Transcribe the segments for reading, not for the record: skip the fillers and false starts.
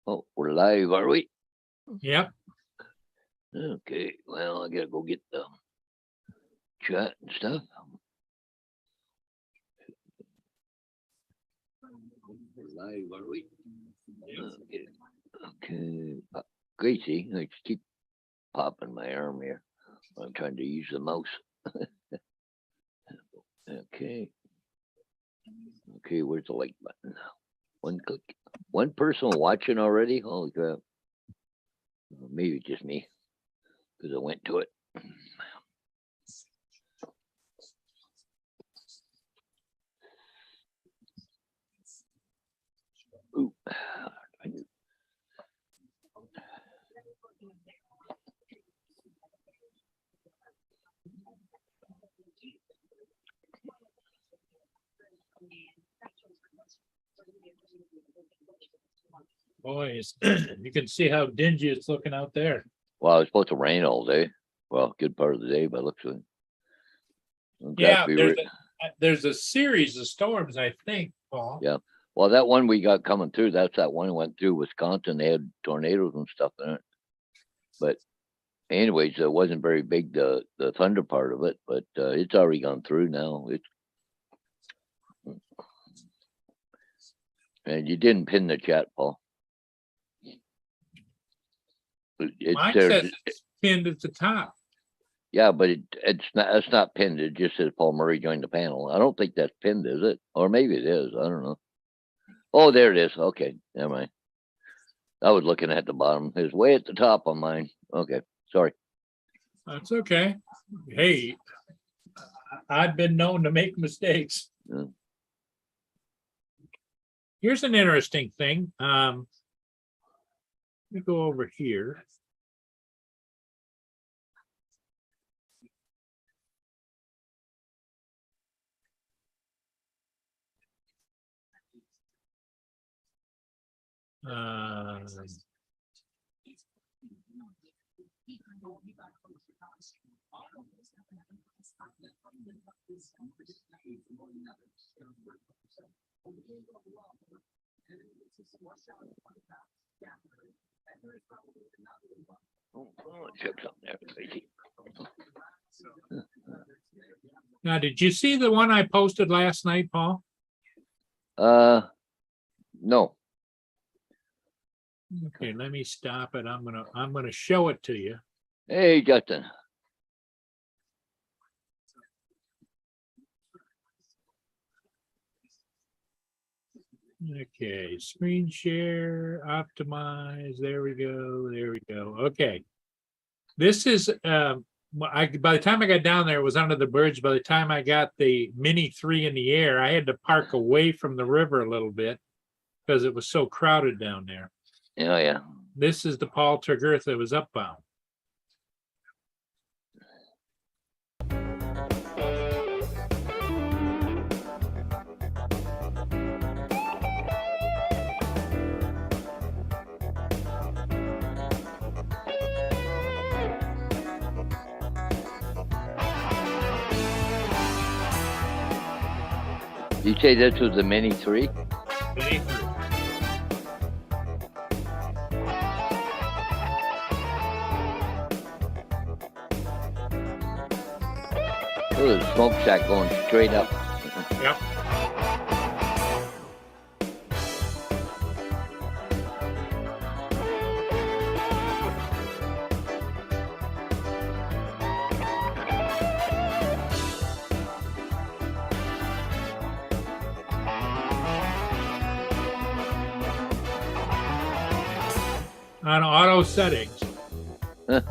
Oh, we're live, are we? Yep. Okay, well, I gotta go get the chat and stuff. We're live, are we? Okay. Okay. Gracie, I just keep popping my arm here. I'm trying to use the mouse. Okay. Okay, where's the like button? One click. One person watching already? Holy crap. Maybe just me, because I went to it. Ooh. Boys, you can see how dingy it's looking out there. Well, it's supposed to rain all day. Well, good part of the day, but looks like. Yeah, there's a series of storms, I think, Paul. Yeah. Well, that one we got coming through, that's that one went through Wisconsin. They had tornadoes and stuff in it. But anyways, it wasn't very big, the thunder part of it, but it's already gone through now. And you didn't pin the chat, Paul. Mine says it's pinned at the top. Yeah, but it's not pinned. It just says Paul Murray joined the panel. I don't think that's pinned, is it? Or maybe it is. I don't know. Oh, there it is. Okay, never mind. I was looking at the bottom. It's way at the top on mine. Okay, sorry. That's okay. Hey, I've been known to make mistakes. Yeah. Here's an interesting thing. Let me go over here. Check something there, Tracy. Now, did you see the one I posted last night, Paul? No. Okay, let me stop it. I'm gonna show it to you. Hey, Justin. Okay, screen share, optimize. There we go. There we go. Okay. This is by the time I got down there, it was under the bridge. By the time I got the Mini 3 in the air, I had to park away from the river a little bit because it was so crowded down there. Oh, yeah. This is the Paul Turgirth that was upbound. You say this was the Mini 3? Mini 3. Oh, there's a smokestack going straight up. Yep. On auto settings. Huh.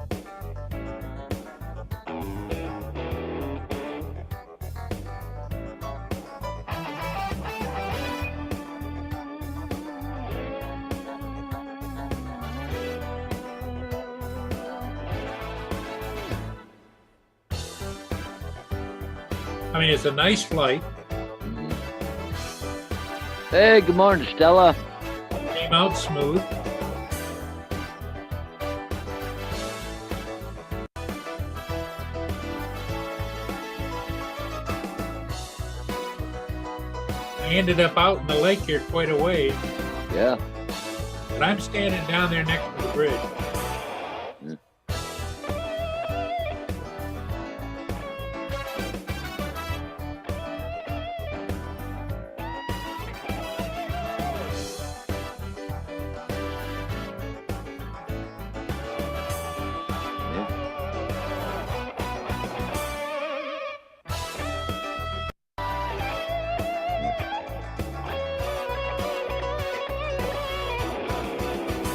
I mean, it's a nice flight. Hey, good morning, Stella. Came out smooth. I ended up out in the lake here quite a ways. Yeah. But I'm standing down there next to the bridge.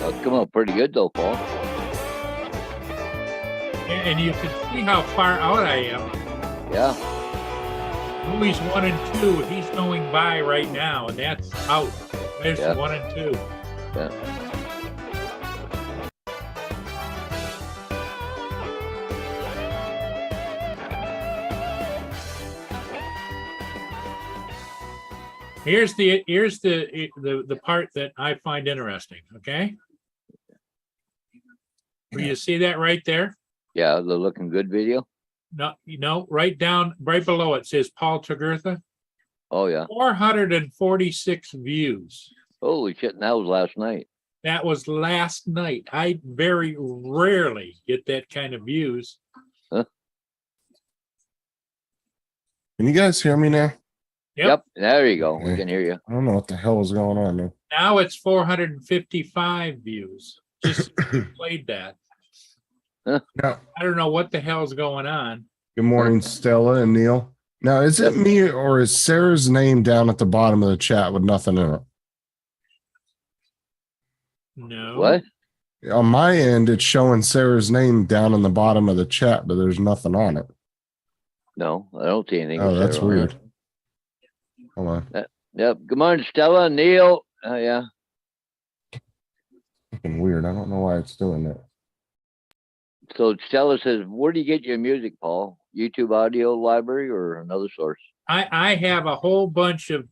That's come out pretty good though, Paul. And you can see how far out I am. Yeah. Louis 1 and 2, he's going by right now, and that's out. There's Yeah. 1 and 2. Yeah. Here's the part that I find interesting. Okay, do you see that right there? Yeah, the looking good video. No, right down, right below it says Paul Togurtha. Oh yeah. 446 views. Holy shit, and that was last night. That was last night. I very rarely get that kind of views. Can you guys hear me now? Yep. There you go. We Okay. can hear you. I don't know what the hell is going on, man. Now it's 455 views. Just played that. Now, I don't know what the hell's going on. good morning, Stella and Neil. Now, is it me or is Sarah's name down at the bottom of the chat with nothing in it? No. What? On my end, it's showing Sarah's name down in the bottom of the chat, but there's nothing on it. No, I don't see anything. Oh, with that's Sarah on weird. it. Hold on. Yep. Good morning, Stella, Neil. Yeah. Fucking weird. I don't know why it's doing that. So Stella says, where do you get your music, Paul? YouTube audio library or another source? I have a whole bunch of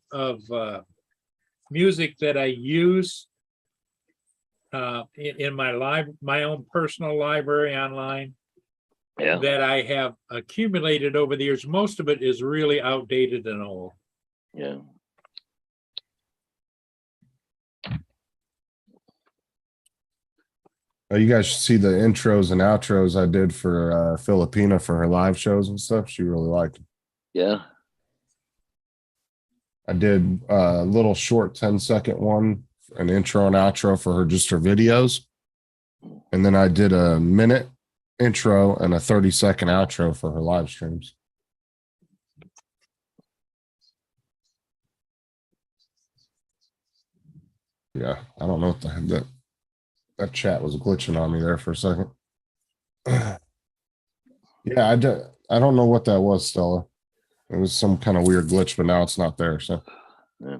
music that I use in my own personal library online Yeah. that I have accumulated over the years. Most of it is really outdated and old. Yeah. Oh, you guys should see the intros and outros I did for Filipina for her live shows and stuff. She really liked them. Yeah. I did a little short 10-second one, an intro and outro for her, just her videos. And then I did a minute intro and a 30-second outro for her live streams. Yeah, I don't know what the heck that chat was glitching on me there for a second. Yeah, I don't know what that was, Stella. It was some kind of weird glitch, but now it's not there. So Yeah.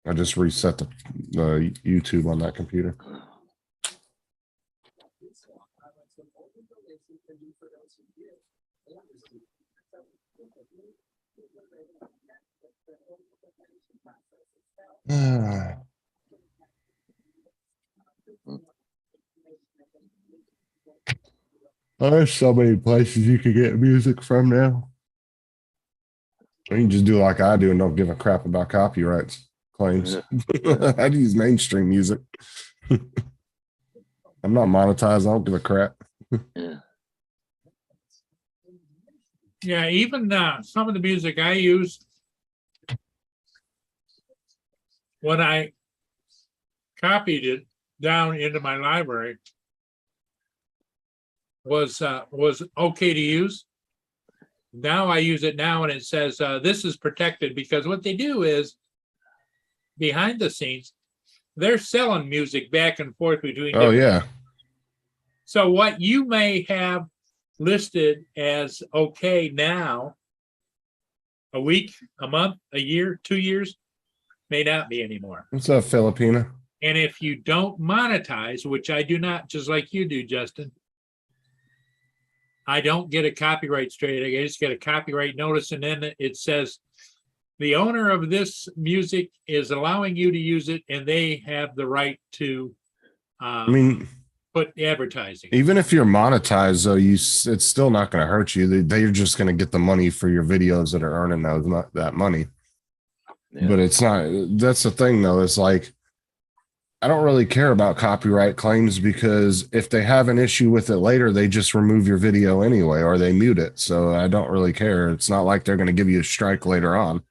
I just reset the YouTube on that computer. There's so many places you can get music from now. Or you can just do like I do and don't give a crap about copyrights claims. I use mainstream music. I'm not monetized. I don't give a crap. Yeah. Yeah, even some of the music I use when I copied it down into my library was okay to use. Now I use it now and it says this is protected, because what they do is behind the scenes they're selling music back and forth between Oh, different. yeah. So what you may have listed as okay now, a week, a month, a year, 2 years, may not be anymore. What's up, Filipina? And if you don't monetize, which I do not, just like you do, Justin, I don't get a copyright straight. I just get a copyright notice, and then it says the owner of this music is allowing you to use it, and they have the right to I mean, put advertising. even if you're monetized, though, it's still not going to hurt you. They're just going to get the money for your videos that are earning that money. Yeah. But it's not. That's the thing, though. It's like I don't really care about copyright claims because if they have an issue with it later, they just remove your video anyway, or they mute it. So I don't really care. It's not like they're going to give you a strike later on.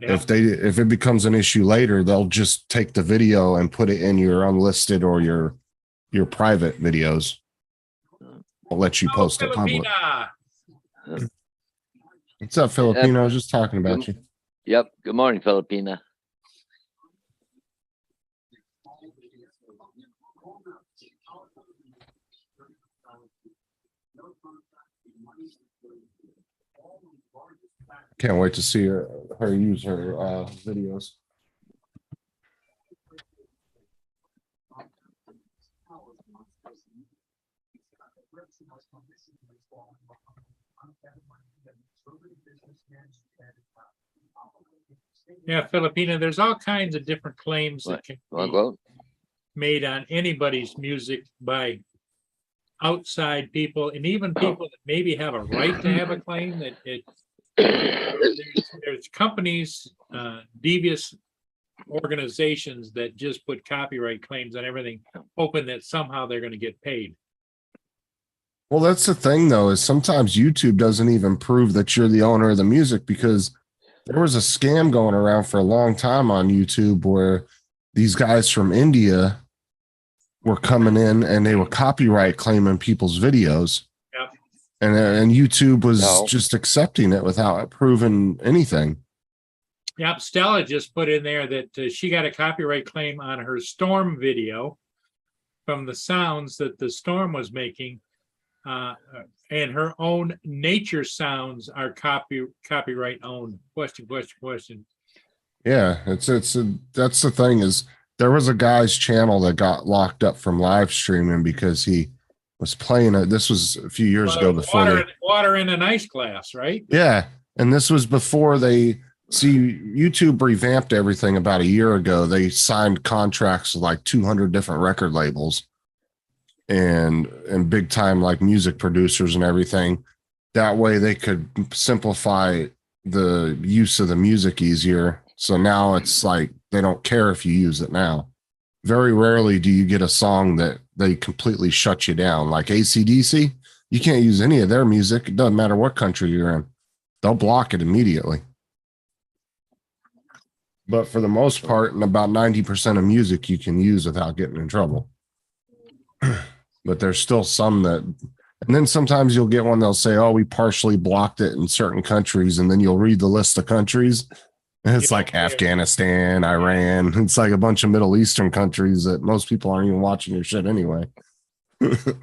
Yeah. If it becomes an issue later, they'll just take the video and put it in your unlisted or your private videos. I'll let you post it public. Filipina. What's up, Filipino? I was just talking about you. Yep. Good morning, Filipina. Can't wait to see her use her videos. Yeah, Filipina, there's all kinds of different claims that What? can Want to be go out? made on anybody's music by outside people and even people that maybe have a right to have a claim that there's companies, devious organizations that just put copyright claims on everything, hoping that somehow they're going to get paid. Well, that's the thing, though, is sometimes YouTube doesn't even prove that you're the owner of the music, because there was a scam going around for a long time on YouTube where these guys from India were coming in and they were copyright claiming people's videos. Yep. And YouTube was No. just accepting it without proving anything. Yep, Stella just put in there that she got a copyright claim on her storm video from the sounds that the storm was making. And her own nature sounds are copyright owned. Question. Yeah, that's the thing, is there was a guy's channel that got locked up from live streaming because he was playing it. This was a few years ago before water in an ice glass, right? Yeah, and this was before they see YouTube revamped everything about a year ago. They signed contracts with like 200 different record labels and big time like music producers and everything. That way they could simplify the use of the music easier. So now it's like they don't care if you use it now. Very rarely do you get a song that they completely shut you down. Like AC/DC, you can't use any of their music. It doesn't matter what country you're in. They'll block it immediately. But for the most part, and about 90% of music you can use without getting in trouble. But there's still some that, and then sometimes you'll get one, they'll say, oh, we partially blocked it in certain countries. And then you'll read the list of countries. And it's like Afghanistan, Iran. It's like a bunch of Middle Eastern countries that most people aren't even watching your shit anyway. But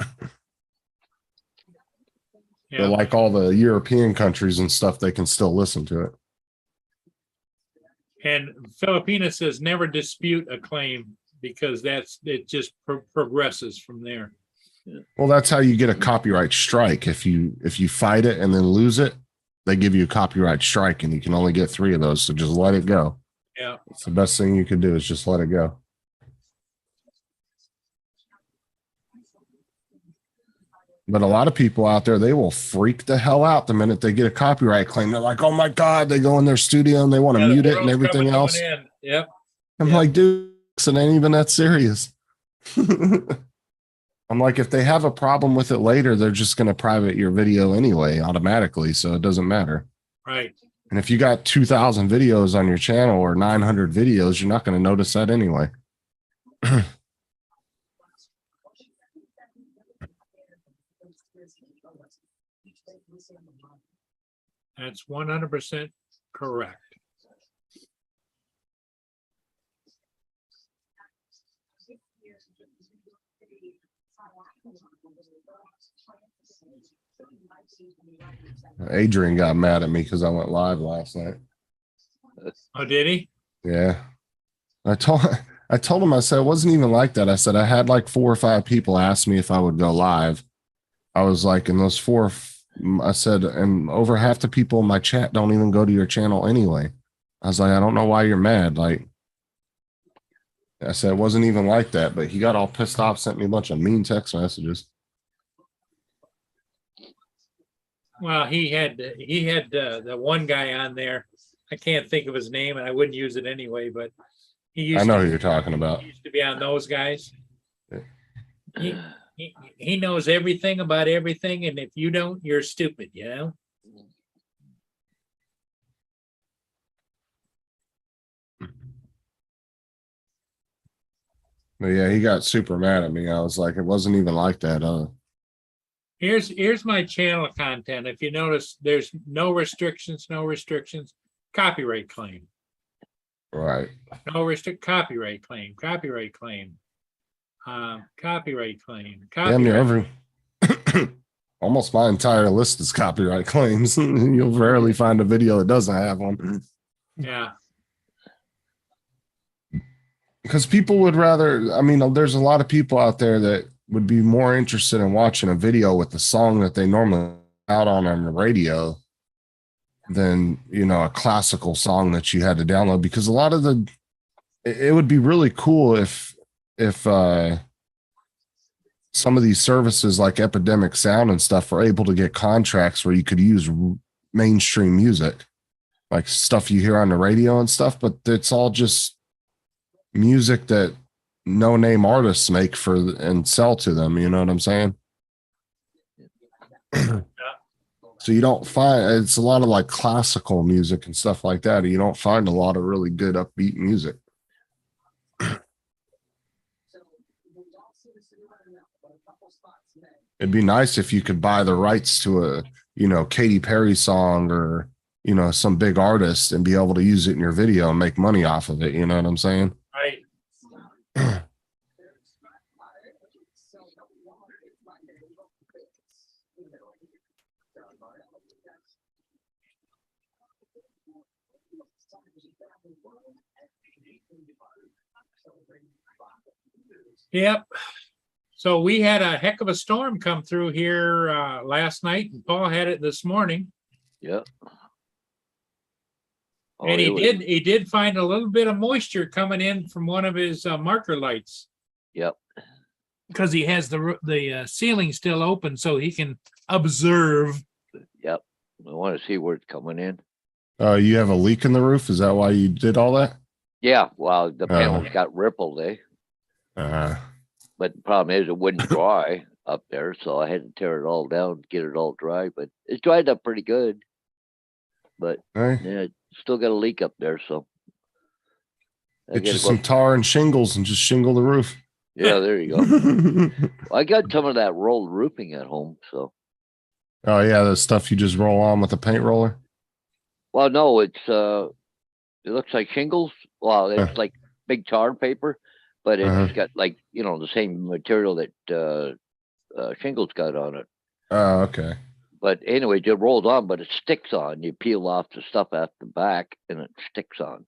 like all the European countries and stuff, they can still listen to it. And Filipina says never dispute a claim because it just progresses from there. Well, that's how you get a copyright strike. If you fight it and then lose it, they give you a copyright strike, and you can only get 3 of those. So just let it go. Yeah, it's the best thing you can do is just let it go. But a lot of people out there, they will freak the hell out the minute they get a copyright claim. They're like, oh my God, they go in their studio and they want to mute it and everything else. Yep. I'm like, dude, it ain't even that serious. I'm like, if they have a problem with it later, they're just going to private your video anyway, automatically. So it doesn't matter. Right. And if you got 2,000 videos on your channel or 900 videos, you're not going to notice that anyway. That's 100% correct. Adrian got mad at me because I went live last night. Oh, did he? Yeah. I told him, I said, it wasn't even like that. I said, I had like 4 or 5 people ask me if I would go live. I was like, in those 4, I said, and over half the people in my chat don't even go to your channel anyway. I was like, I don't know why you're mad. Like, I said, it wasn't even like that, but he got all pissed off, sent me a bunch of mean text messages. Well, he had the one guy on there. I can't think of his name, and I wouldn't use it anyway. But He I used know to who you're talking about. he used to be on those guys. Yeah. He knows everything about everything, and if you don't, you're stupid, you know? But yeah, he got super mad at me. I was like, it wasn't even like that. Here's my channel content. If you notice, there's no restrictions, copyright claim. Right. No copyright claim, copyright claim. Copyright claim, Damn near copyright. every almost my entire list is copyright claims. You'll rarely find a video that doesn't have one. Yeah, Because people would rather, I mean, there's a lot of people out there that would be more interested in watching a video with the song that they normally out on the radio than, you know, a classical song that you had to download. Because a lot of it would be really cool if some of these services like Epidemic Sound and stuff are able to get contracts where you could use mainstream music, like stuff you hear on the radio and stuff, but it's all just music that no name artists make for and sell to them. You know what I'm saying? So you don't find, it's a lot of like classical music and stuff like that. You don't find a lot of really good upbeat music. It'd be nice if you could buy the rights to a, you know, Katy Perry song or, you know, some big artist and be able to use it in your video and make money off of it. You know what I'm saying? right. Yep. So we had a heck of a storm come through here last night, and Paul had it this morning. Yep. Oh, And it was- he did find a little bit of moisture coming in from one of his marker lights. Yep. Because he has the ceiling still open, so he can observe. Yep. I want to see where it's coming in. You have a leak in the roof. Is that why you did all that? Yeah. Well, the panels got rippled, eh? But the problem is it wouldn't dry up there, so I had to tear it all down, get it all dry. But it's dried up pretty good. But Hey, yeah, still got a leak up there, so I get you gotta some go. tar and shingles and just shingle the roof. Yeah, there you go. I got some of that rolled roofing at home, so Oh yeah, the stuff you just roll on with a paint roller. well, no, it's it looks like shingles. Well, it's Uh. like big tar paper, but it's Uh-huh. got like, you know, the same material that shingles got on it. Oh, okay. But anyway, it rolls on, but it sticks on. You peel off the stuff at the back, and it sticks on.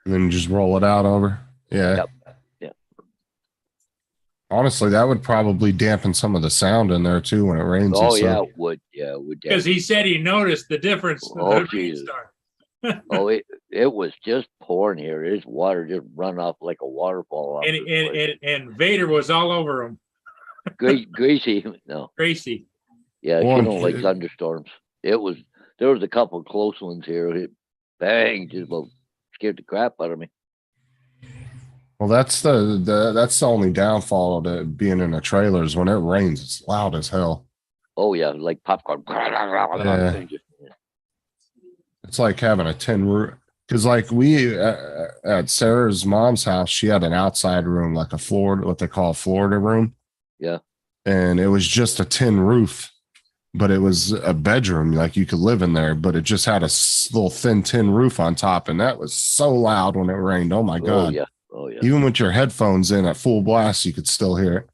And then you just roll it out over. Yeah. Yep. Yep. Honestly, that would probably dampen some of the sound in there too when it rains. Oh and yeah, stuff. it would. Yeah, it would. Because he said he noticed the difference. in Oh, the geez. rainstorm. Oh, it was just pouring here. His water just run off like a waterfall. Off And, this and, place. and Vader was all over him. Greasy. No, Gracie. yeah, she Well, don't like thunderstorms. There was a couple of close ones here. It bang, just about scared the crap out of me. Well, that's the only downfall of it being in a trailer is when it rains, it's loud as hell. Oh yeah, like popcorn. Yeah. It's like having a tin roof. Because like we at Sarah's mom's house, she had an outside room, like a Florida, what they call a Florida room. Yeah. And it was just a tin roof, but it was a bedroom, like you could live in there, but it just had a little thin tin roof on top. And that was so loud when it rained. Oh my Oh God. yeah. Oh yeah. Even with your headphones in at full blast, you could still hear it.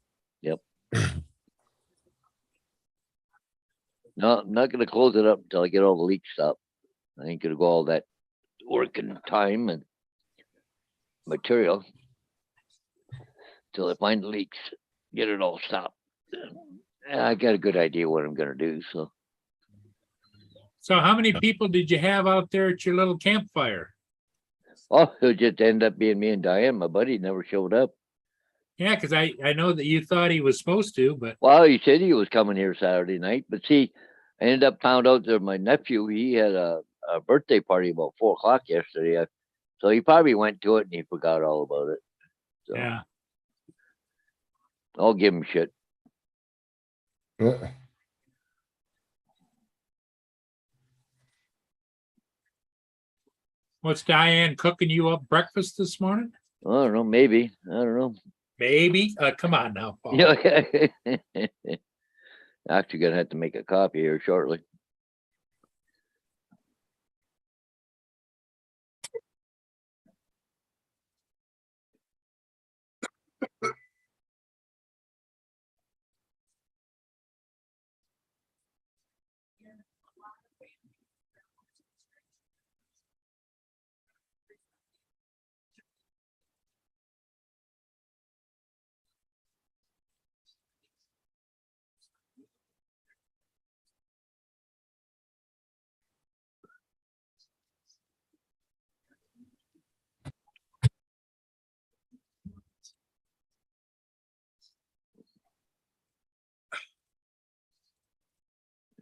No, I'm not gonna close it up until I get all the leaks stopped. I ain't gonna go all that work and time and material till I find the leaks, get it all stopped. I got a good idea what I'm gonna do. So So how many people did you have out there at your little campfire? oh, it'll just end up being me and Diane. My buddy never showed up. Yeah, because I know that you thought he was supposed to, but Well, he said he was coming here Saturday night, but see, I ended up found out that my nephew, he had a birthday party about 4 o'clock yesterday. I So he probably went to it and he forgot all about it. So Yeah. I'll give him shit. Yeah. What's Diane cooking you up breakfast this morning? I don't know, maybe. I don't know. Maybe. Come on now, Paul. Yeah. Actually gonna have to make a copy here shortly.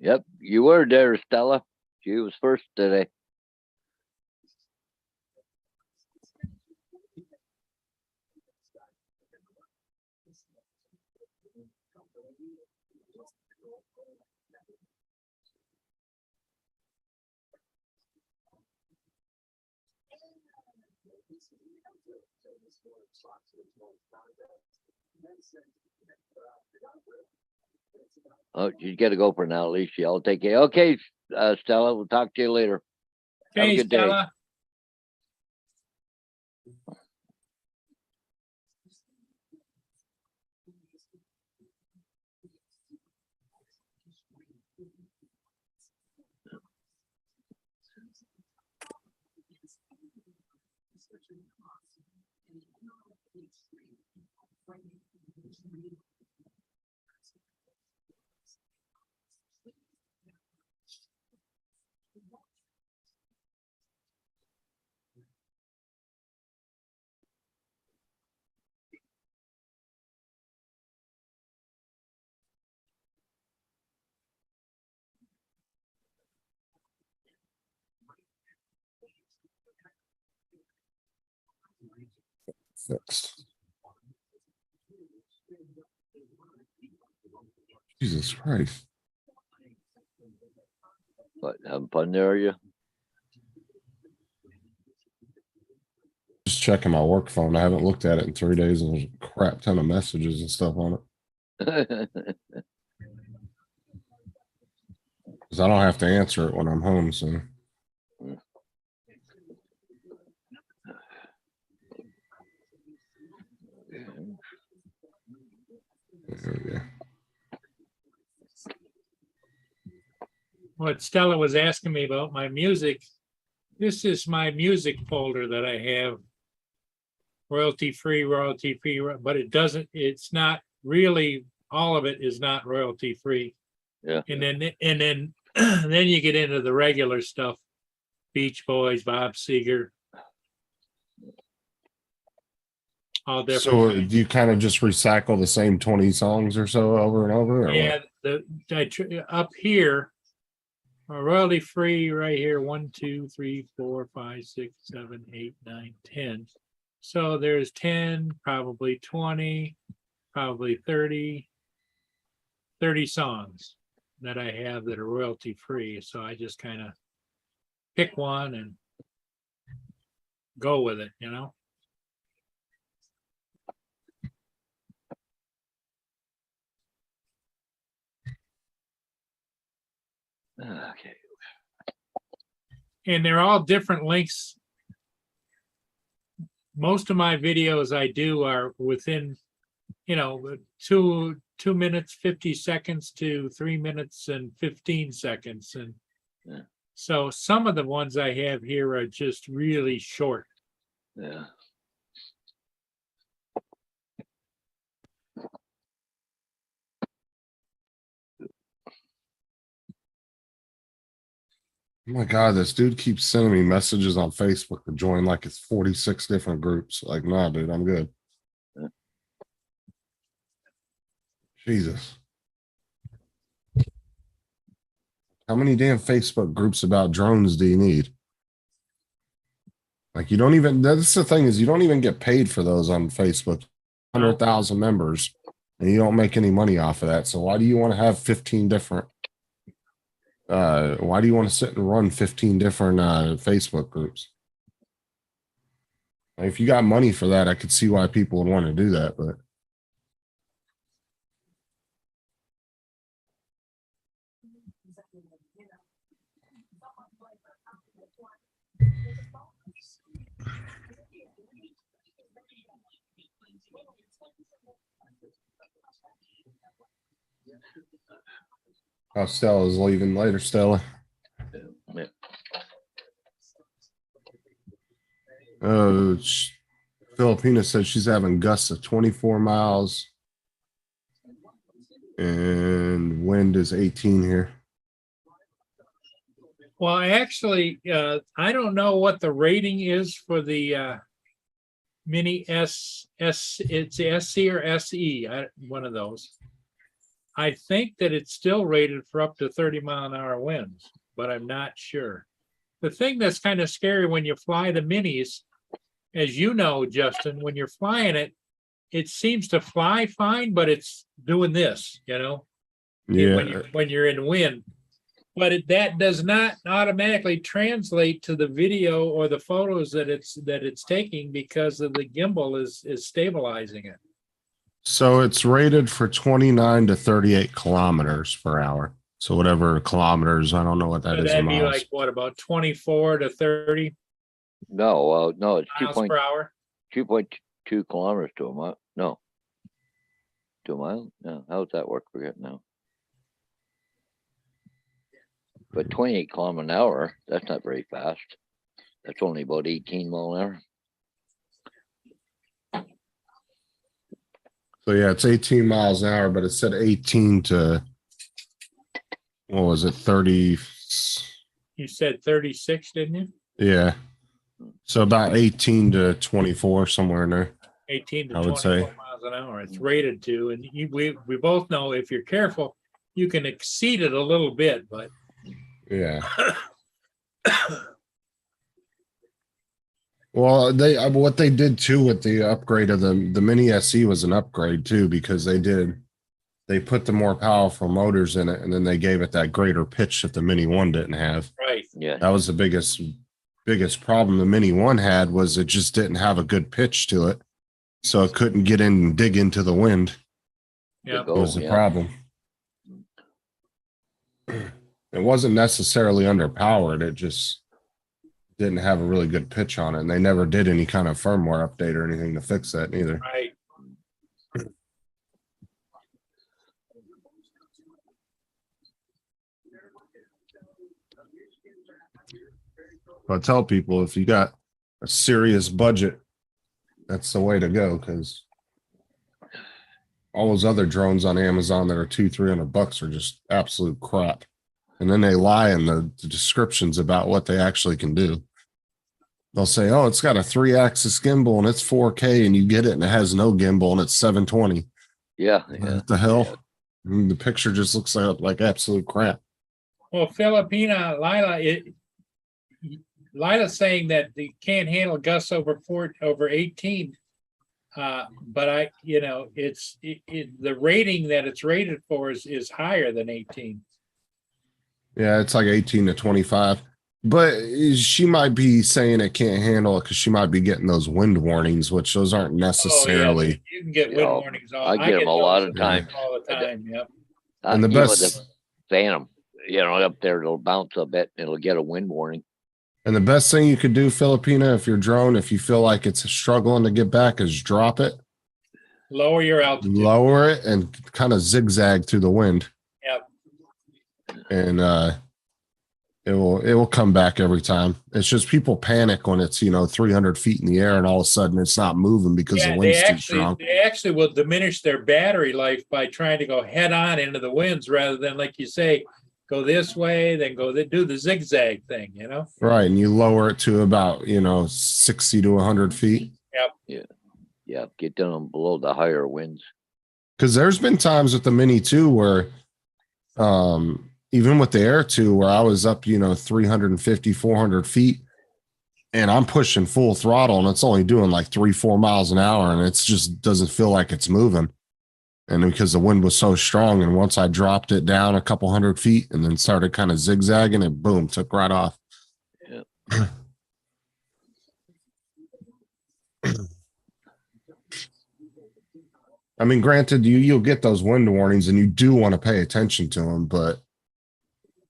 Yep, you were there, Stella. She was first today. Oh, you gotta go for now, Alicia. I'll take it. Okay, Stella, we'll talk to you later. Have a Okay, good day. Stella. Fixed. Jesus Christ. What, having fun there, are you? Just checking my work phone. I haven't looked at it in 3 days and there's a crap ton of messages and stuff on it. Because I don't have to answer it when I'm home, so. There we go. What Stella was asking me about my music. This is my music folder that I have. Royalty free, but it's not really, all of it is not royalty free. Yeah. And then then you get into the regular stuff. Beach Boys, Bob Seger. All different. So do you kind of just recycle the same 20 songs or so over and over? Or Yeah, up here, royalty free right here, 1, 2, 3, 4, 5, 6, 7, 8, 9, 10. So there's 10, probably 20, probably 30 songs that I have that are royalty free. So I just kind of pick one and go with it, you know? Okay. And they're all different lengths. Most of my videos I do are within, 2 minutes, 50 seconds to 3 minutes and 15 seconds. And Yeah. so some of the ones I have here are just really short. Yeah. Oh my God, this dude keeps sending me messages on Facebook to join like it's 46 different groups. Like, nah, dude, I'm good. Yeah. Jesus. How many damn Facebook groups about drones do you need? Like you don't even, that's the thing is you don't even get paid for those on Facebook. 100,000 members and you don't make any money off of that. So why do you want to have 15 different, why do you want to sit and run 15 different Facebook groups? Like, if you got money for that, I could see why people would want to do that, but oh, Stella's leaving later, Stella. Yeah. Oh, Filipina says she's having gusts of 24 miles and wind is 18 here. Well, actually, I don't know what the rating is for the Mini it's SC or SE, one of those. I think that it's still rated for up to 30-mile-an-hour winds, but I'm not sure. The thing that's kind of scary when you fly the minis, as you know, Justin, when you're flying it, it seems to fly fine, but it's doing this, you know, Yeah. when you're in wind. But that does not automatically translate to the video or the photos that it's taking because of the gimbal is stabilizing it. So it's rated for 29 to 38 kilometers per hour. So whatever kilometers, I don't know what that So is in that'd be miles. like what, about 24 to 30 No, no, it's miles per hour? 2.2 kilometers to a mile. No. To a mile? No, how does that work? Forget now. But 28 kilometers an hour, that's not very fast. That's only about 18 mile an hour. So yeah, it's 18 miles an hour, but it said 18 to, what was it, 30? You said 36, didn't you? Yeah. So about 18 to 24, somewhere in there. 18 to I would 24 say. miles an hour. It's rated to, and we both know if you're careful, you can exceed it a little bit, but Yeah. Well, what they did too with the upgrade of the Mini SE was an upgrade too, because they put the more powerful motors in it and then they gave it that greater pitch that the Mini One didn't have. right. Yeah. That was the biggest problem the Mini One had, was it just didn't have a good pitch to it. So it couldn't get in and dig into the wind. Yeah. Go, Was the yeah. problem. It wasn't necessarily underpowered. It just didn't have a really good pitch on it. And they never did any kind of firmware update or anything to fix that either. Right. But I tell people, if you got a serious budget, that's the way to go, because all those other drones on Amazon that are $200-300 are just absolute crap. And then they lie in the descriptions about what they actually can do. They'll say, oh, it's got a 3-axis gimbal and it's 4K, and you get it and it has no gimbal and it's 720. Yeah. Yeah. What the hell? I mean, the picture just looks like absolute crap. Well, Filipina, Lila's saying that they can't handle gusts over 18. But the rating that it's rated for is higher than 18. Yeah, it's like 18 to 25. But she might be saying it can't handle it because she might be getting those wind warnings, which those aren't necessarily. Oh, yeah. You can get wind warnings all. I get them a lot of those times. all the time. Yep. And the You know, best, Phantom, up there, it'll bounce a bit. It'll get a wind warning. and the best thing you could do, Filipina, if your drone, if you feel like it's struggling to get back, is drop it, Lower your altitude. lower it, and kind of zigzag through the wind. Yep. And it will come back every time. It's just people panic when it's 300 feet in the air and all of a sudden it's not moving because the wind's too strong. They actually will diminish their battery life by trying to go head on into the winds rather than, like you say, go this way, then do the zigzag thing, Right, and you lower it to about 60 to 100 feet. Yeah. Get down below the higher winds. Because there's been times with the Mini 2 where even with the Air 2 where I was up 350 400 feet, and I'm pushing full throttle and it's only doing like 3-4 miles an hour and it's just doesn't feel like it's moving. And because the wind was so strong, and once I dropped it down a couple 100 feet and then started kind of zigzagging, it boom, took right off. Yep. I mean, granted, you'll get those wind warnings and you do want to pay attention to them, but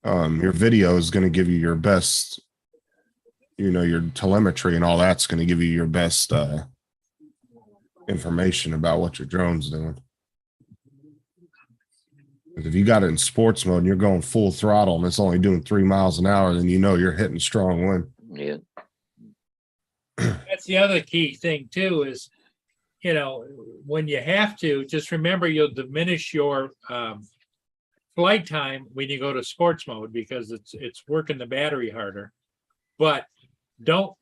your video is going to give you your best, your telemetry and all that's going to give you your best information about what your drone's doing. If you got it in sports mode and you're going full throttle and it's only doing 3 miles an hour, then you're hitting strong wind. Yeah. That's the other key thing too, is, when you have to, just remember you'll diminish your flight time when you go to sports mode, because it's working the battery harder. But don't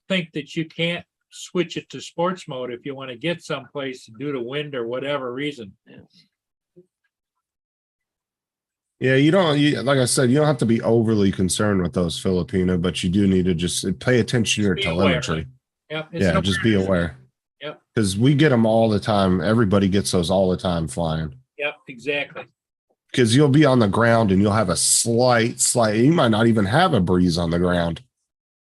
think that you can't switch it to sports mode if you want to get someplace due to wind or whatever reason. Yeah, like I said, you don't have to be overly concerned with those Filipino, but you do need to just pay attention to your Just be aware. telemetry. Yep, Yeah, just be aware. Yep. Because we get them all the time. Everybody gets those all the time flying. Yep, exactly. Because you'll be on the ground and you'll have a slight, you might not even have a breeze on the ground,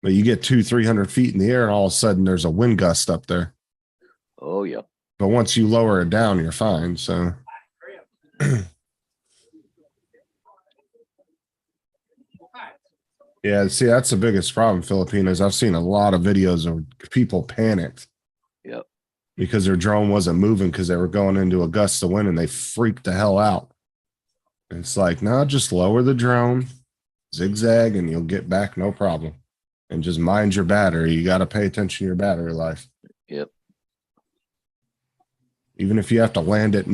but you get 200-300 feet in the air and all of a sudden there's a wind gust up there. Oh, yeah. But once you lower it down, you're fine. So. Yeah, see, that's the biggest problem, Filipinos. I've seen a lot of videos of people panicked. Yep. Because their drone wasn't moving because they were going into a gust of wind and they freaked the hell out. And it's like, no, just lower the drone, zigzag, and you'll get back no problem. And just mind your battery. You got to pay attention to your battery life. Yep. Even if you have to land it,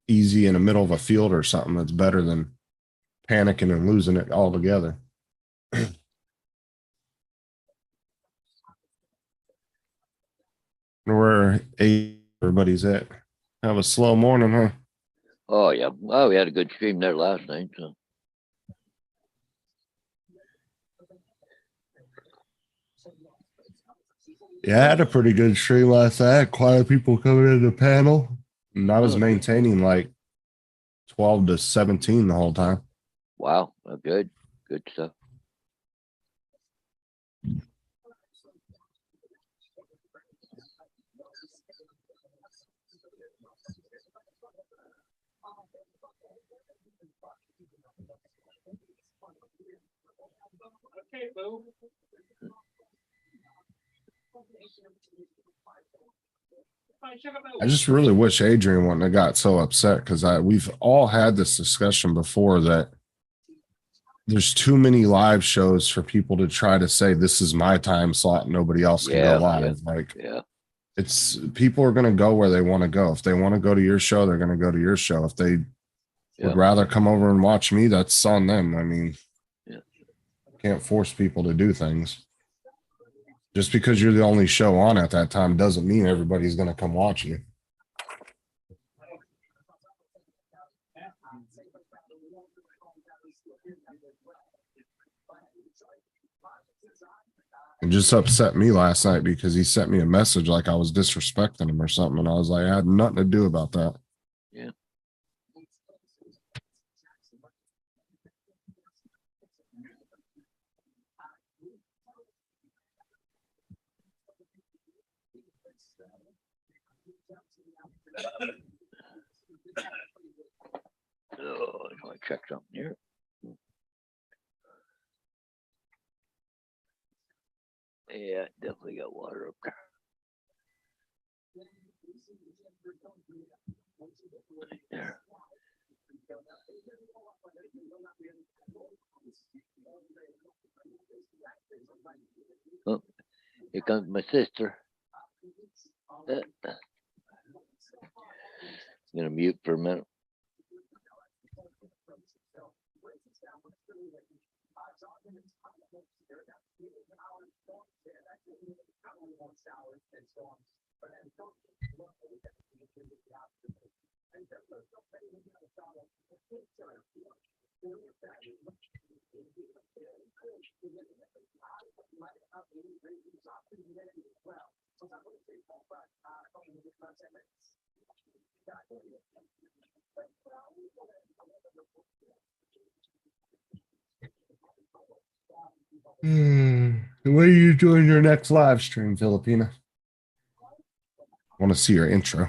easy in the middle of a field or something, that's better than panicking and losing it altogether. Where everybody's at. Have a slow morning, huh? Oh, yeah. Oh, we had a good stream there last night. So. Yeah, I had a pretty good stream last night. I had quite a few people coming in the panel. And I was maintaining like 12 to 17 the whole time. Wow. Good. Good stuff. Okay, Boo. I just really wish Adrian wouldn't have got so upset because we've all had this discussion before that there's too many live shows for people to try to say this is my time slot and nobody else can go live. Yeah. It's people are going to go where they want to go. If they want to go to your show, they're going to go to your show. If they would rather come over and watch me, that's on them. I mean, can't force people to do things. Just because you're the only show on at that time doesn't mean everybody's going to come watch you. It just upset me last night because he sent me a message like I was disrespecting him or something. And I was like, I had nothing to do about that. Yeah. Oh, I want to check something here. Yeah, definitely got water up there. Right there. Oh, here comes my sister. I'm gonna mute for a minute. When are you doing your next live stream, Filipina? I want to see your intro.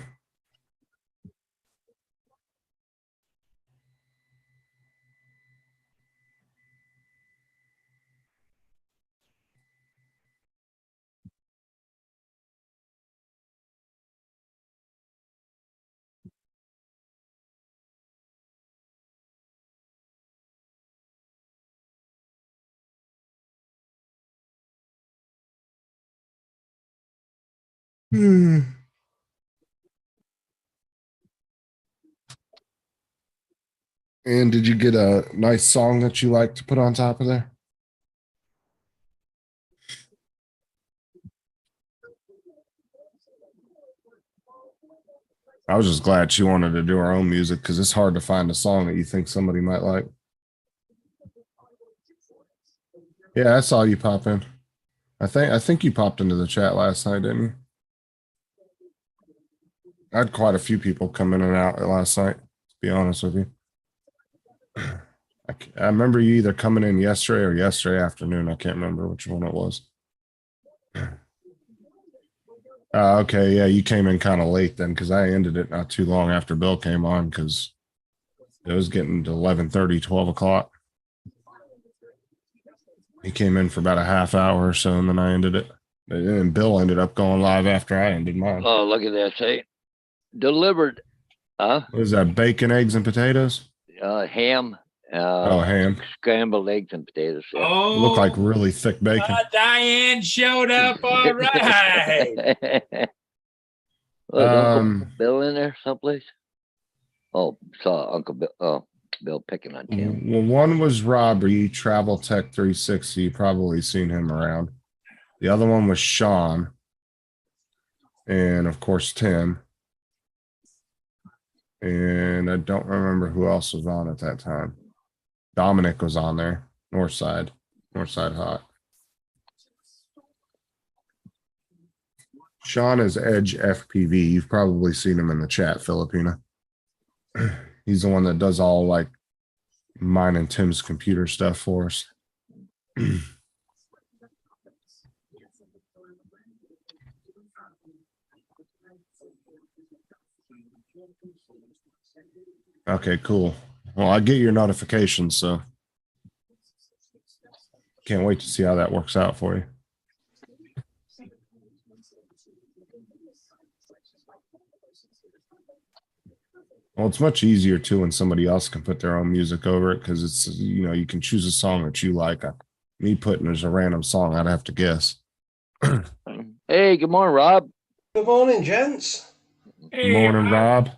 And did you get a nice song that you like to put on top of there? I was just glad she wanted to do her own music because it's hard to find a song that you think somebody might like. Yeah, I saw you pop in. I think you popped into the chat last night, didn't you? I had quite a few people come in and out last night, to be honest with you. I remember you either coming in yesterday or yesterday afternoon. I can't remember which one it was. Okay, yeah, you came in kind of late then because I ended it not too long after Bill came on because it was getting to 11:30, 12 o'clock. He came in for about a half hour or so, and then I ended it. And then Bill ended up going live after I ended mine. Oh, look at that. Say, delivered, What is that, bacon, eggs, and potatoes? ham, Ham. scrambled eggs and potatoes. Yeah. Oh, Look like really thick bacon. Diane showed up. All right. Was Uncle Um, Bill in there someplace? Oh, saw Uncle Bill. Oh, Bill picking on Tim. Well, one was Robbie, Travel Tech 360. You probably seen him around. The other one was Sean. And of course, Tim. And I don't remember who else was on at that time. Dominic was on there. Northside Hot. Sean is Edge FPV. You've probably seen him in the chat, Filipina. He's the one that does all like mine and Tim's computer stuff for us. Okay, cool. Well, I get your notifications, so can't wait to see how that works out for you. Well, it's much easier too when somebody else can put their own music over it because it's, you know, you can choose a song that you like. Me putting as a random song, I'd have to guess. Hey, good morning, Rob. Good morning, gents. Hey, Morning, Rob.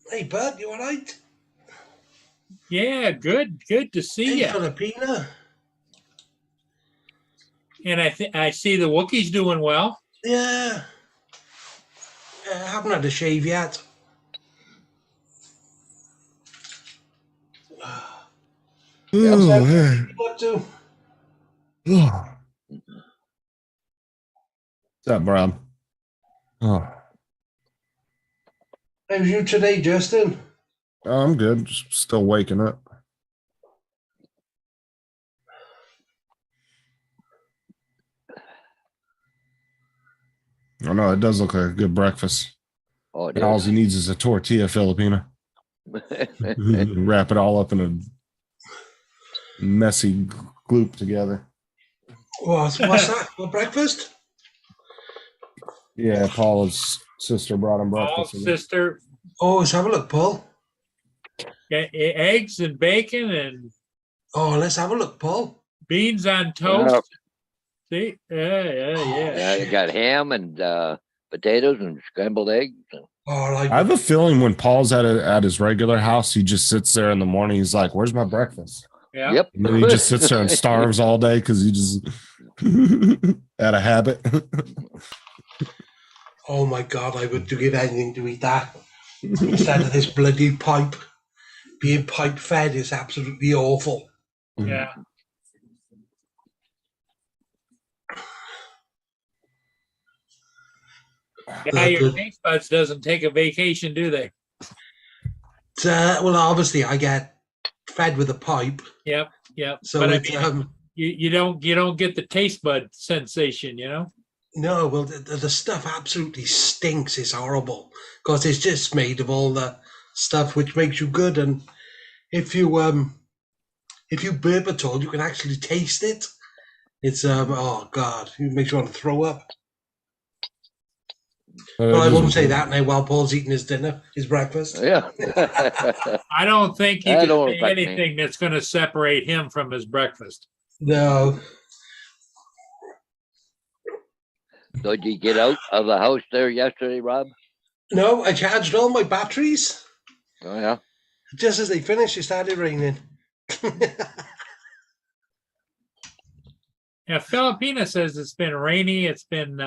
Hey, bud, you all right? Yeah, good to see Hey, you. Filipina. And I see the Wookiees doing well. Yeah. I haven't had a shave yet. Oh, man. What to? Oh. What's up, Rob? Oh, How's you today, Justin? I'm good. Just still waking up. I know it does look like a good breakfast. Oh, it And all is. he needs is a tortilla, Filipina. Wrap it all up in a messy gloop together. What's that? What breakfast? Yeah, Paula's sister brought him Paul's breakfast. sister, Oh, let's have a look, Paul. eggs and bacon and Oh, let's have a look, Paul. beans on toast. See? Yeah. You got ham and potatoes and scrambled eggs. Oh, like I have a feeling when Paul's at his regular house, he just sits there in the morning. He's like, "Where's my breakfast?" Yeah. Yep. And then he just sits there and starves all day because he just out of habit. oh my God, I would give anything to eat that instead of this bloody pipe. Being pipe fed is absolutely awful. Yeah. Yeah, your The- taste buds doesn't take a vacation, do they? well, obviously, I get fed with a pipe, Yep, yep. so But I it's mean, you don't get the taste bud sensation, no. Well, the stuff absolutely stinks. It's horrible because it's just made of all the stuff which makes you good. And if you burp at all, you can actually taste it. It's oh god, it makes you want to throw up. Well, I won't say that now while Paul's eating his dinner, his breakfast. Yeah. I don't think you That can don't say affect me. anything that's going to separate him from his breakfast. No, So did you get out of the house there yesterday, Rob? no, I charged all my batteries. Oh, yeah. Just as they finished, it started raining. Yeah, Filipina says it's been rainy. It's been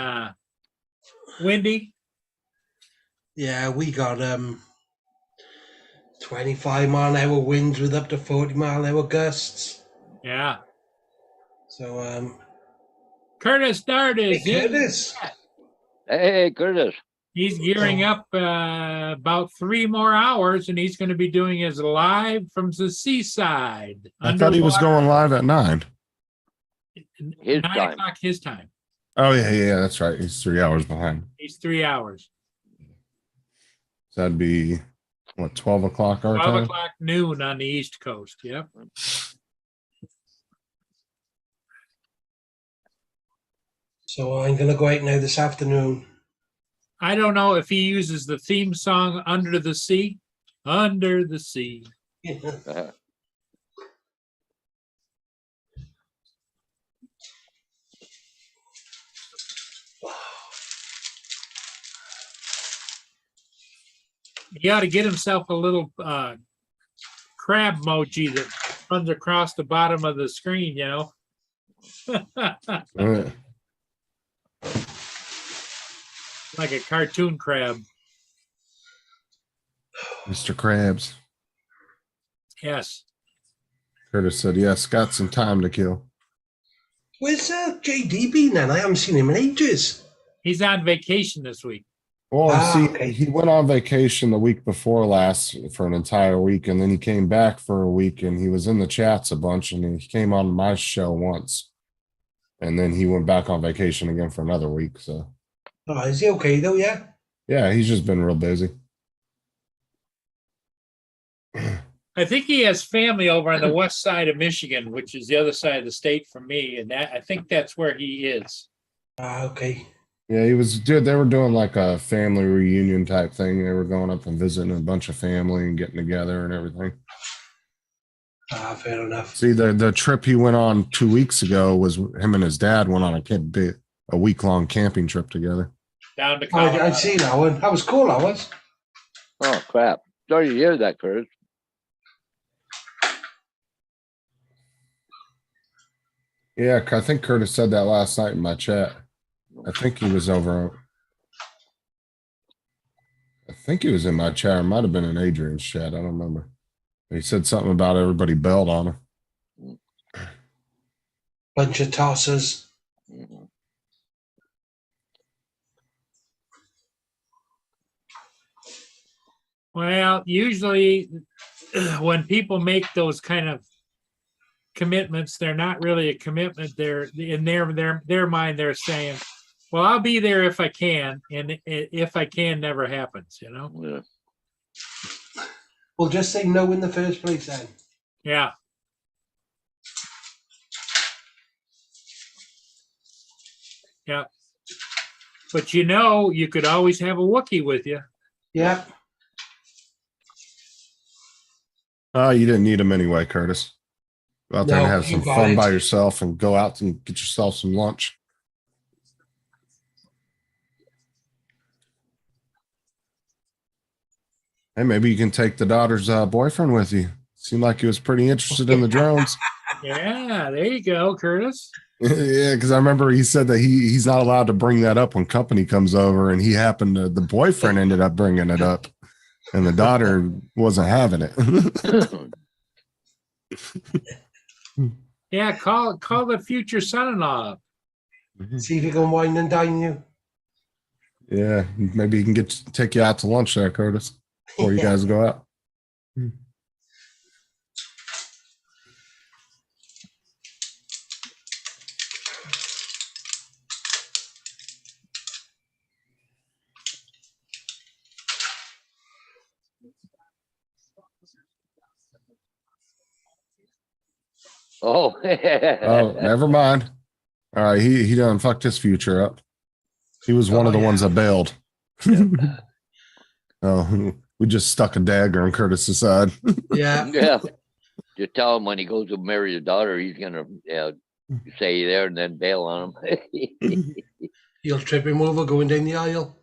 windy. Yeah, we got 25-mile-an-hour winds with up to 40-mile-an-hour gusts. Yeah. So Curtis Dart hey, is in. Curtis. Hey, Curtis. He's gearing up about 3 more hours, and he's going to be doing his live from the seaside. I thought he was underwater. going live at 9. His 9 time. o'clock his time. Oh yeah, that's right. He's 3 hours behind. He's 3 hours. So that'd be what, 12 o'clock our 12 time? o'clock noon on the East Coast. Yep. So I'm gonna go out now this afternoon. I don't know if he uses the theme song Under the Sea. Under the Sea. He ought to get himself a little crab emoji that runs across the bottom of the screen, Uh, like a cartoon crab. Mr. Krabs. Yes. Curtis said, yes, got some time to kill. Where's JD been then? I haven't seen him in ages. He's on vacation this week. Well, see, okay. he went on vacation the week before last for an entire week, and then he came back for a week, and he was in the chats a bunch, and he came on my show once, and then he went back on vacation again for another week. So, Oh, is he okay though? Yeah. yeah, he's just been real busy. I think he has family over on the west side of Michigan, which is the other side of the state from me, and I think that's where he is. Okay. Yeah, he was, dude, they were doing like a family reunion type thing. They were going up and visiting a bunch of family and getting together and everything. Fair enough. See, the trip he went on 2 weeks ago was him and his dad went on a week-long camping trip together. Down to I Colorado. seen that one. That was cool. That was. Oh, crap. Sorry to hear that, Curtis. Yeah, I think Curtis said that last night in my chat. I think he was over. I think he was in my chat. It might have been in Adrian's chat. I don't remember. He said something about everybody bailed on him. Bunch of tossers. Mhm. Well, usually when people make those kind of commitments, they're not really a commitment. They're in their mind, they're saying, well, I'll be there if I can. And if I can never happens, Yeah. Well, just say no in the first place then. Yeah. Yeah. But you could always have a Wookiee with you. Yeah. You didn't need him anyway, Curtis. Go out there and No, have you some got fun it. by yourself and go out and get yourself some lunch. Hey, maybe you can take the daughter's boyfriend with you. Seemed like he was pretty interested in the drones. Yeah, there you go, Curtis. Yeah, because I remember he said that he's not allowed to bring that up when company comes over, and he happened to, the boyfriend ended up bringing it up, and the daughter wasn't having it. Yeah, call the future son-in-law up. See if he can wine and dine you. Yeah, maybe he can take you out to lunch there, Curtis, before you Yeah. guys go out. Oh. Oh, never mind. All right, he done fucked his future up. He was one Oh, of the ones yeah. that bailed. Yeah. Oh, we just stuck a dagger in Curtis's side. Yeah. Yeah. Just tell him when he goes to marry the daughter, he's gonna say there and then bail on him. You'll trip him over going down the aisle.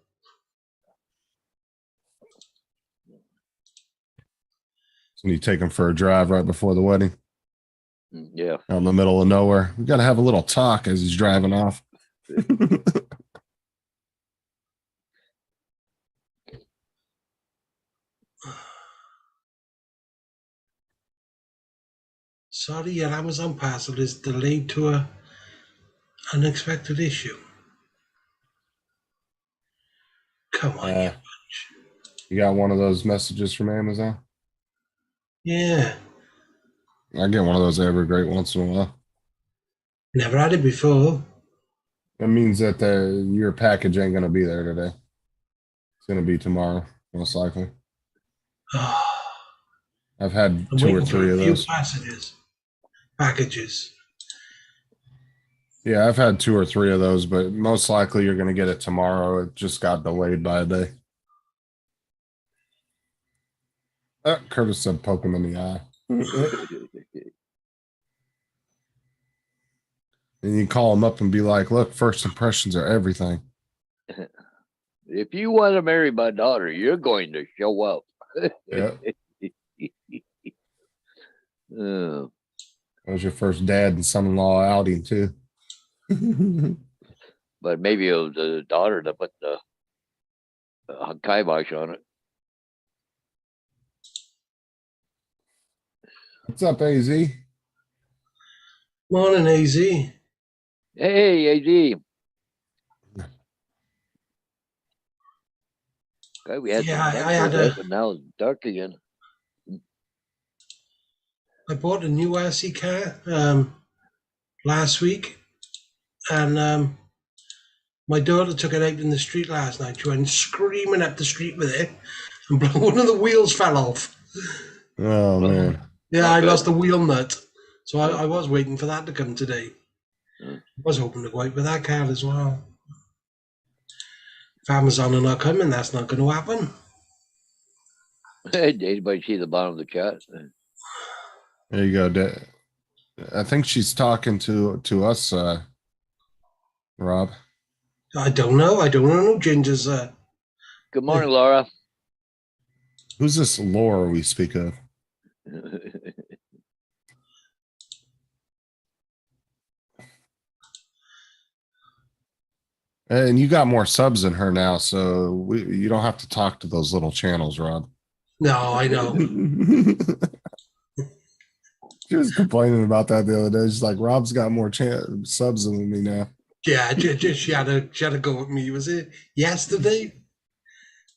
And you take him for a drive right before the wedding, Yeah. out in the middle of nowhere. We got to have a little talk as he's driving off. Sorry, your Amazon parcel is delayed to a unexpected issue. Come on, you. You got one of those messages from Amazon? Yeah. I get one of those every great once in a while. Never had it before. That means that your package ain't going to be there today. It's going to be tomorrow, most likely. Oh, I've had I'm 2 or waiting for 3 a of few those. packages. Yeah, I've had 2 or 3 of those, but most likely you're going to get it tomorrow. It just got delayed by a day. Curtis said poke him in the eye. And you call him up and be like, look, first impressions are everything. If you want to marry my daughter, you're going to show up. Yeah. Uh, That was your first dad and son-in-law outing too. but maybe it was the daughter that put the kibosh on it. What's up, AZ? Morning, AZ. Hey, AD. Okay, we had Yeah, some I had sunset, a- but now it's dark again. I bought a new RC car last week, and my daughter took it out in the street last night. She went screaming up the street with it, and one of the wheels fell off. Oh man. Yeah, Not I good. lost the wheel nut, so I was waiting for that to come today. Mm. I was hoping to go out with that car as well. If Amazon are not coming, that's not going to happen. Did anybody see the bottom of the chat? There you go, Dad. I think she's talking to us, Rob. I don't know. I don't know. Ginger's. Good morning, Laura. Who's this Laura we speak of? And you got more subs than her now, so you don't have to talk to those little channels, Rob. No, I know. She was complaining about that the other day. She's like, Rob's got more subs than me now. Yeah, she had a go at me. Was it yesterday?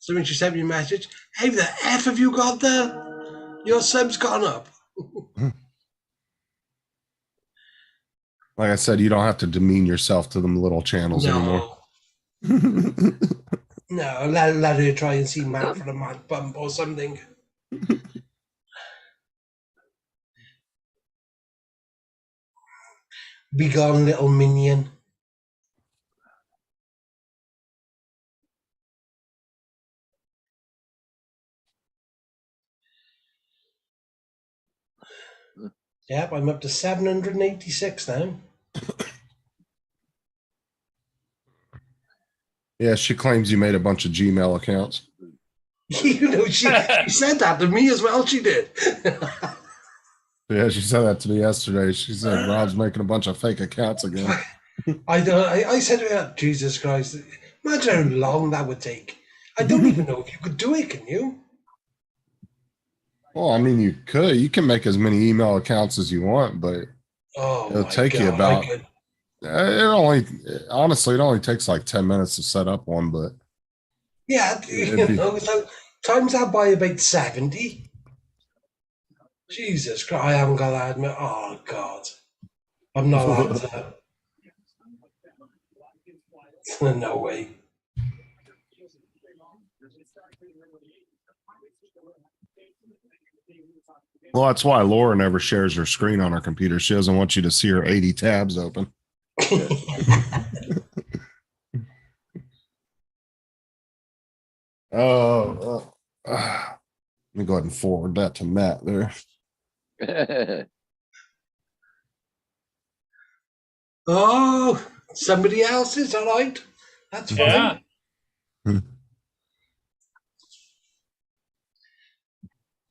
So when she sent me a message, hey, the F have you got there? Your sub's gone up. Like I said, you don't have to demean yourself to them little channels anymore. No, let her try and see Matt for a mad bump or something. Be gone, little minion. Yep, I'm up to 786 now. Yeah, she claims you made a bunch of Gmail accounts. You know, she said that to me as well. She did. Yeah, she said that to me yesterday. She said Rob's making a bunch of fake accounts again. I said to her, Jesus Christ, imagine how long that would take. I don't even know if you could do it, can you? Well, I mean, you could. You can make as many email accounts as you want, but Oh, it'll my take you God, about. I could. It only takes like 10 minutes to set up one, but Yeah, It'd be- so times that by about 70. Jesus Christ, I haven't got that. Oh, God. I'm not that. No way. Well, that's why Laura never shares her screen on her computer. She doesn't want you to see her 80 tabs open. Let me go ahead and forward that to Matt there. Oh, somebody else is all right. That's fine. Yeah.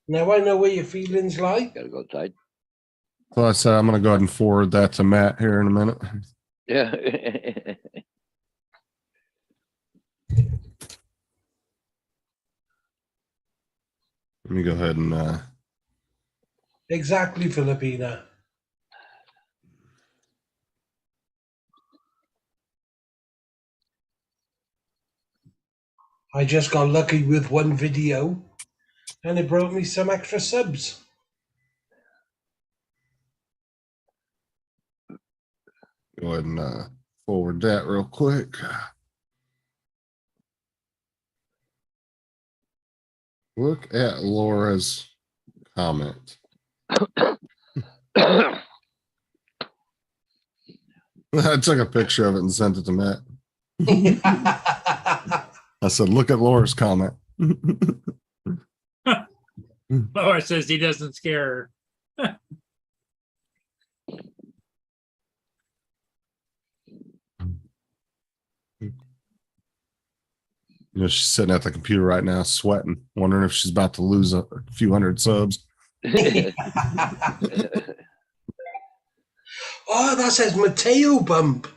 Now I know what your feelings like. Gotta go outside. So I said I'm going to go ahead and forward that to Matt here in a minute. Yeah. Let me go ahead and Exactly, Filipina. I just got lucky with one video and it brought me some extra subs. go ahead and forward that real quick. Look at Laura's comment. I took a picture of it and sent it to Matt. I said, look at Laura's comment. Laura says he doesn't scare her. You know, she's sitting at the computer right now, sweating, wondering if she's about to lose a few hundred subs. Oh, that says Mateo bump.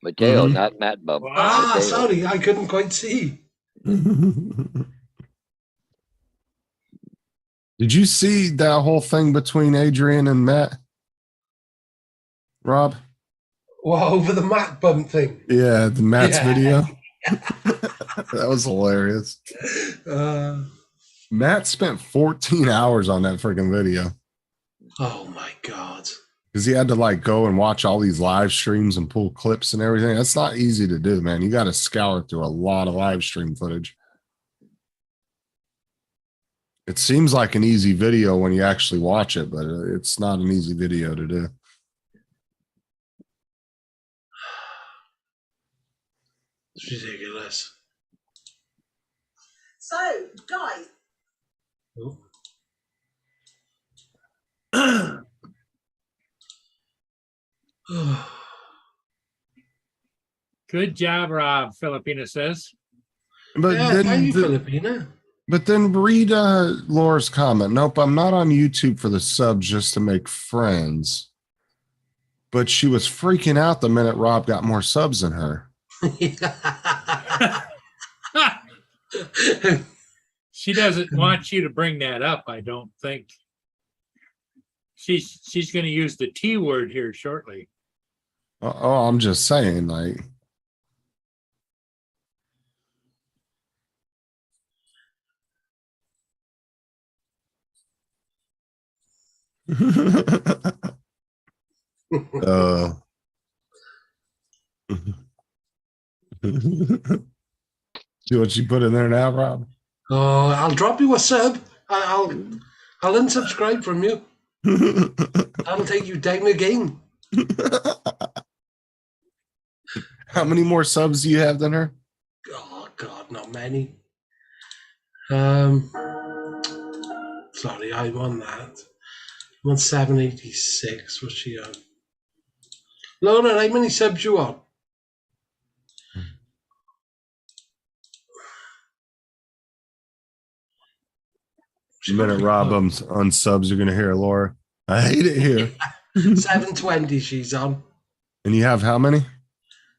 Mateo, Mhm. not Matt Bump. Wow. Ah, Mateo. sorry, I couldn't quite see. Did you see that whole thing between Adrian and Matt? Rob? Well, over the mat bump thing. Yeah, the Matt's Yeah. video. That was hilarious. Matt spent 14 hours on that freaking video Oh my God. because he had to like go and watch all these live streams and pull clips and everything. That's not easy to do, man. You got to scour through a lot of live stream footage. It seems like an easy video when you actually watch it, but it's not an easy video to do. It's ridiculous. So, guys, Oh. Good job, Rob, Filipina says. But Yeah, thank you, then, Filipina. but then read Laura's comment. Nope, I'm not on YouTube for the subs just to make friends. But she was freaking out the minute Rob got more subs than her. She doesn't want you to bring that up, I don't think. She's going to use the T word here shortly. Oh, I'm just saying, like. See what you put in there now, Rob? Oh, I'll drop you a sub. I'll unsubscribe from you. I'll take you down the game. How many more subs do you have than her? Oh God, not many. Sorry, I'm on that. I'm on 786. What's she on? Laura, how many subs you on? The minute Rob unsubs, you're gonna hear Laura. I hate it here. 720 she's on. And you have how many?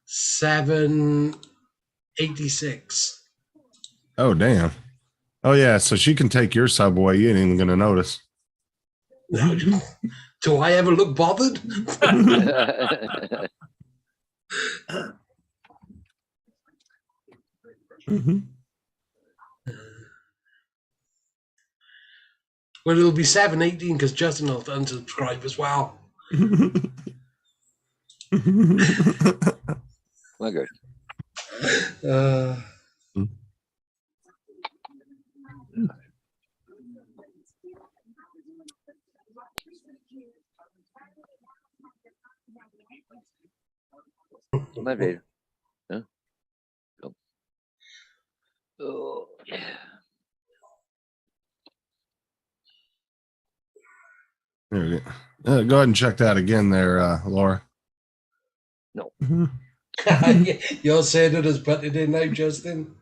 786. Oh, damn. Oh, yeah. So she can take your sub away. You ain't even gonna notice. Do I ever look bothered? Well, it'll be 7:18 because Justin will unsubscribe as well. Okay. Uh, My bad. Huh? Go. Oh, yeah. There we go. Go ahead and check that again there, Laura. No. you're saying it as put it in now, Justin.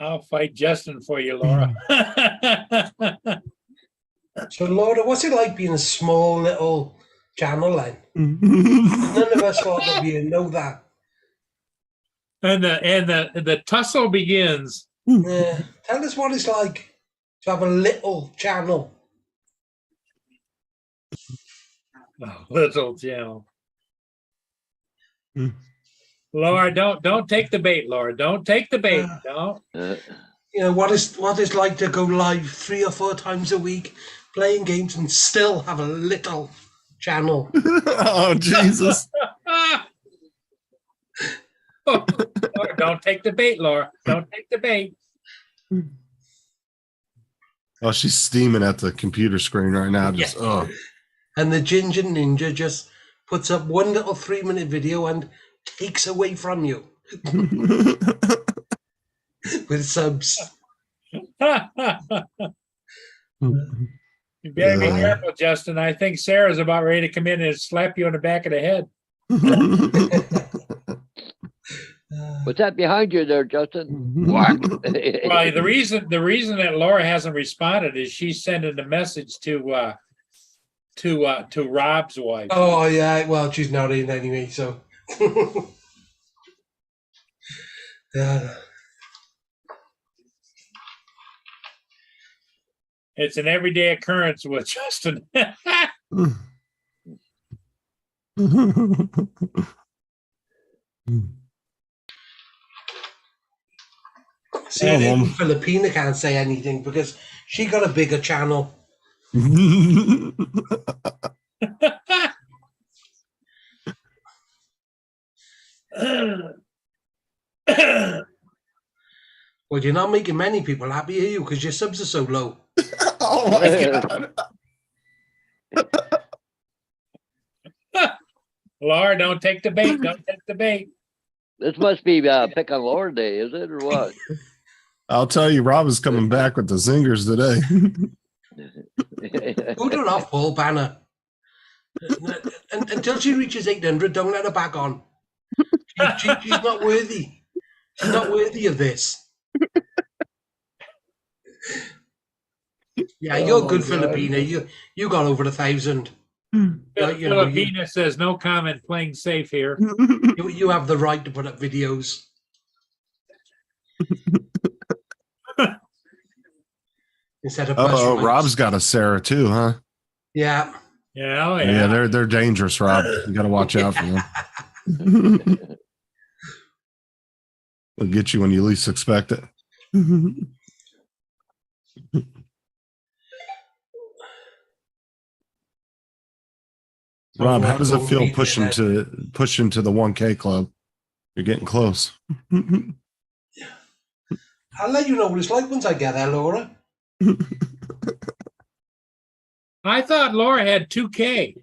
I'll fight Justin for you, Laura. So, Laura, what's it like being a small little channel then? None of us thought that we know that. And the tussle begins. Tell us what it's like to have a little channel. Little channel. Laura, don't take the bait, Laura. Don't take the bait. Don't. You know what it's like to go live 3 or 4 times a week, playing games and still have a little channel. Oh, Jesus. Laura, don't take the bait, Laura. Don't take the bait. Oh, she's steaming at the computer screen right now. Just, Yeah. And the Ginger Ninja just puts up one little 3-minute video and takes away from you with subs. You better be careful, Justin. I think Sarah's about ready to come in and slap you on the back of the head. What's that behind you there, Justin? Whack. Well, the reason that Laura hasn't responded is she's sending a message to Rob's wife. Oh yeah, well she's not in anyway, so. It's an everyday occurrence with Justin. See, Filipina can't say anything because she got a bigger channel. Well, you're not making many people happy, are you? Because your subs are so low. Oh my God. Laura, don't take the bait. Don't take the bait. This must be pick on Laura Day, is it, or what? I'll tell you, Rob is coming back with the zingers today. Put her off, Paul Banner. Until she reaches 800, don't let her back on. She's not worthy. She's not worthy of this. Yeah, you're good, Filipina. You got over 1,000. Filipina says no comment, playing safe here. You have the right to put up videos. Instead of Rob's got a Sarah too, huh? Yeah. Yeah, oh yeah. Yeah, they're dangerous, Rob. You got to watch out for them. They'll get you when you least expect it. Rob, how does it feel pushing to the 1K club? You're getting close. I'll let you know what it's like once I get there, Laura. I thought Laura had 2K.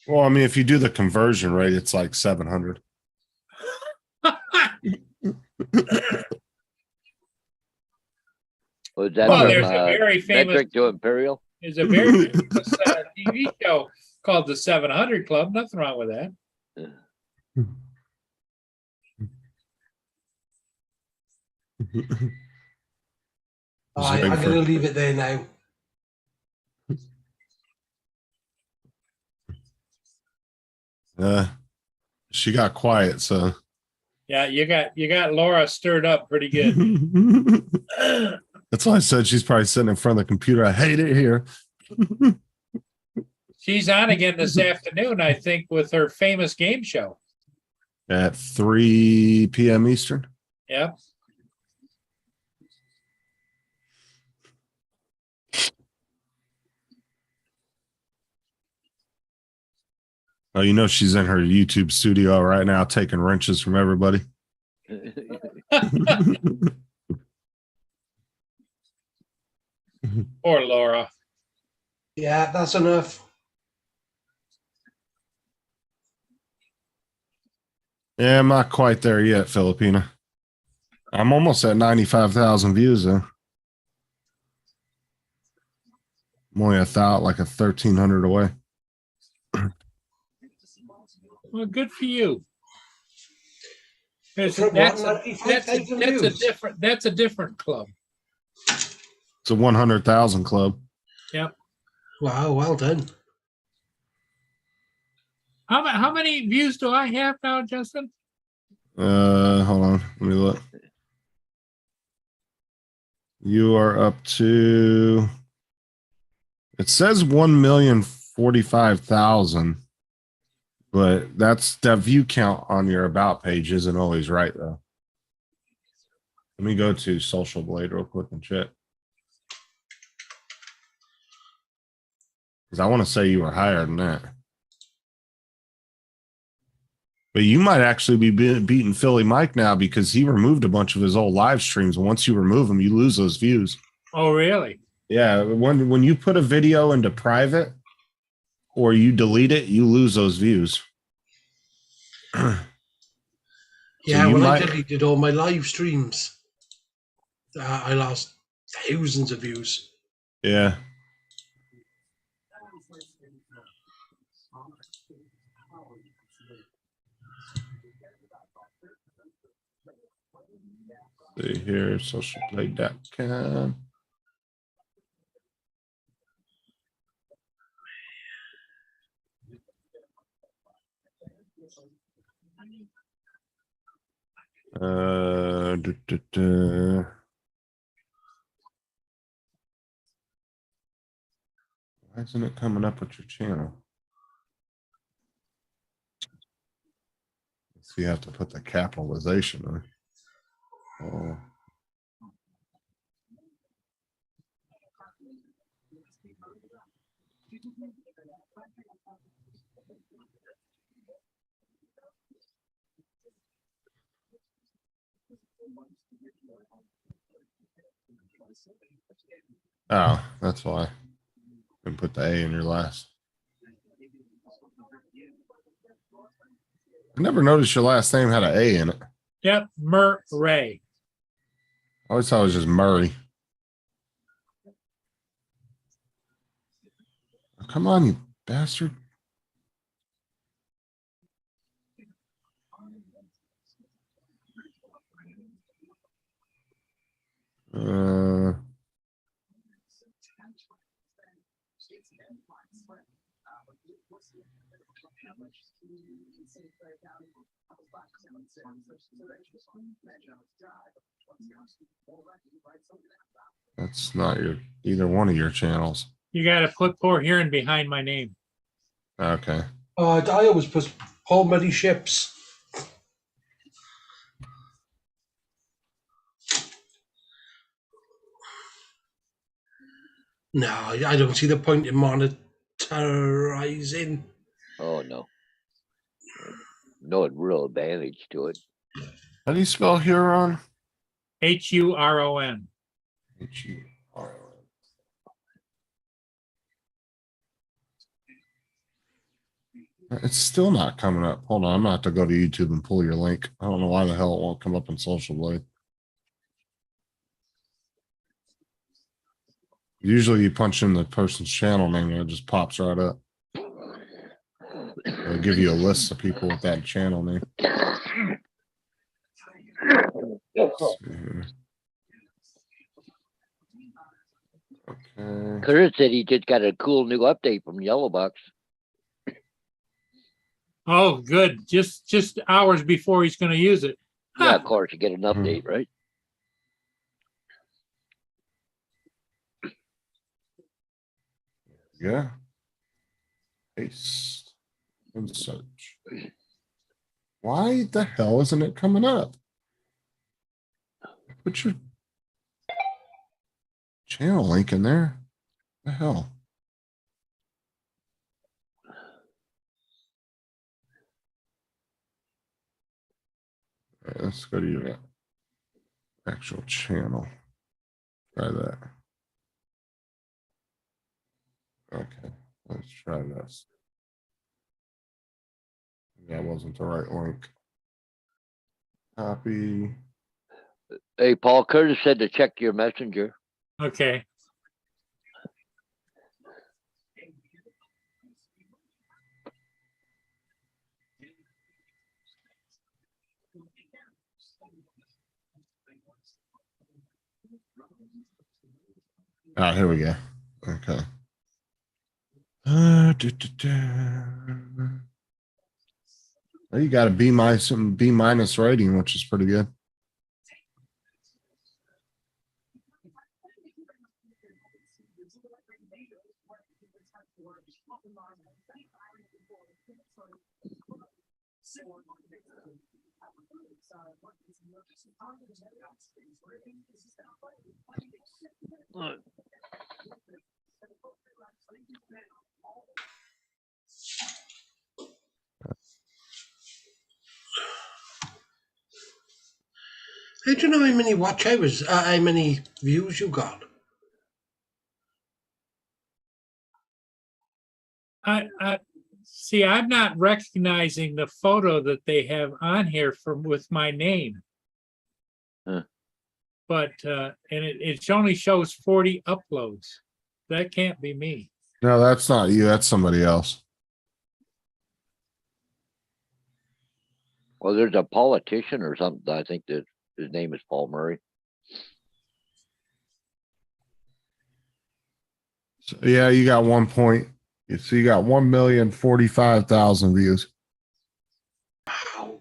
Well, I mean, if you do the conversion rate, it's like 700. Was that Well, from, there's a very famous Metric to Imperial? there's a very famous TV show called the 700 Club. Nothing wrong with that. I'm going to leave it there now. She got quiet, so Yeah, you got Laura stirred up pretty good. that's why I said she's probably sitting in front of the computer. I hate it here. She's on again this afternoon, I think, with her famous game show. At 3 p.m. Eastern. Yep. Oh, you know she's in her YouTube studio right now taking wrenches from everybody. Poor Laura. Yeah, that's enough. Yeah, I'm not quite there yet, Filipina. I'm almost at 95,000 views though. I'm only like a 1,300 away. Well, good for you. That's, From that's, what, a, 95,000 views? that's a different club. It's a 100,000 club. Yep. Wow, well done. How many views do I have now, Justin? Hold on. Let me look. You are up to, it says 1,045,000, but that's that view count on your about page isn't always right though. Let me go to Social Blade real quick and check. Because I want to say you were higher than that. But you might actually be beating Philly Mike now because he removed a bunch of his old live streams. And once you remove them, you lose those views. Oh, really? Yeah. When you put a video into private or you delete it, you lose those views. Yeah, you when I might- deleted all my live streams, I lost thousands of views. Yeah. See here, socialblade.com. Duh, duh, duh. Why isn't it coming up with your channel? So you have to put the capitalization on. Oh. Oh, that's why. And put the A in your last. I never noticed your last name had an A in it. Yep. Murray. I always thought it was just Murray. Oh, come on, you bastard. That's not either one of your channels. You got to put poor Heron behind my name. Okay. I always put Paul Muddy Ships. No, I don't see the point in monetizing. Oh, no. No real advantage to it. How do you spell Huron? Huron. H-U-R-O-N. It's still not coming up. Hold on, I'm gonna have to go to YouTube and pull your link. I don't know why the hell it won't come up in Social Blade. Usually you punch in the person's channel name and it just pops right up. It'll give you a list of people with that channel name. Let's see here. Okay. Kurt said he just got a cool new update from Yellow Box. Oh, good. Just hours before he's going to use it. Yeah, Huh. of course, you get an update, right? Yeah. Paste and search. Why the hell isn't it coming up? Put your channel link in there. The hell? All right, let's go to your actual channel. Try that. Okay, let's try this. That wasn't the right link. Copy. Hey, Paul, Curtis said to check your messenger. Okay. Ah, here we go. Okay. Well, you got a B minus rating, which is pretty good. Hey, do you know how many watch hours, how many views you got? I see, I'm not recognizing the photo that they have on here from with my name. Huh. But, and it only shows 40 uploads. That can't be me. No, that's not you. That's somebody else. Well, there's a politician or something. I think that his name is Paul Murray. So, yeah, you got 1 point. So you got 1,045,000 views. Wow.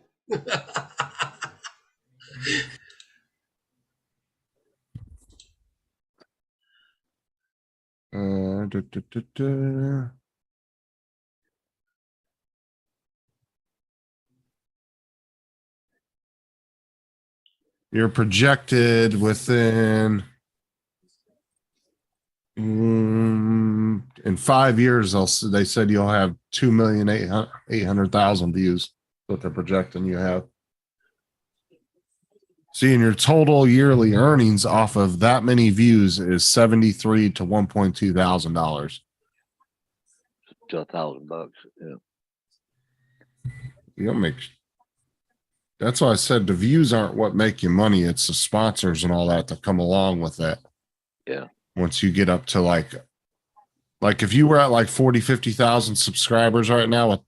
Uh, duh, duh, duh, duh. You're projected within in 5 years. They said you'll have 2,800,000 views. What they're projecting you have. Seeing your total yearly earnings off of that many views is $73,000 to $1.2 thousand. To $1,000. Yeah. You don't make. That's why I said the views aren't what make you money. It's the sponsors and all that that come along with that. Yeah. Once you get up to like if you were at like 40, 50,000 subscribers right now with a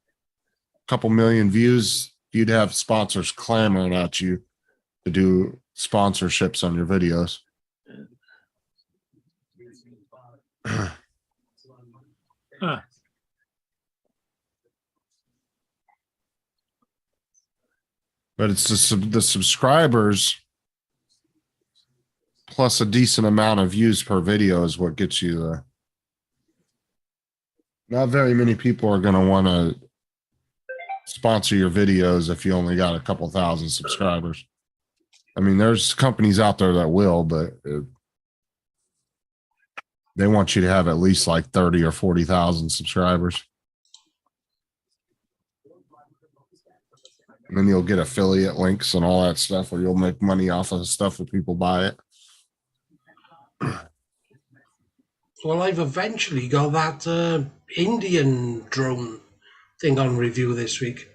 couple million views, you'd have sponsors clamoring at you to do sponsorships on your videos. Huh. But it's the subscribers plus a decent amount of views per video is what gets you the. Not very many people are going to want to sponsor your videos if you only got a couple thousand subscribers. I mean, there's companies out there that will, but they want you to have at least like 30 or 40,000 subscribers. And then you'll get affiliate links and all that stuff where you'll make money off of the stuff if people buy it. Well, I've eventually got that Indian drone thing on review this week.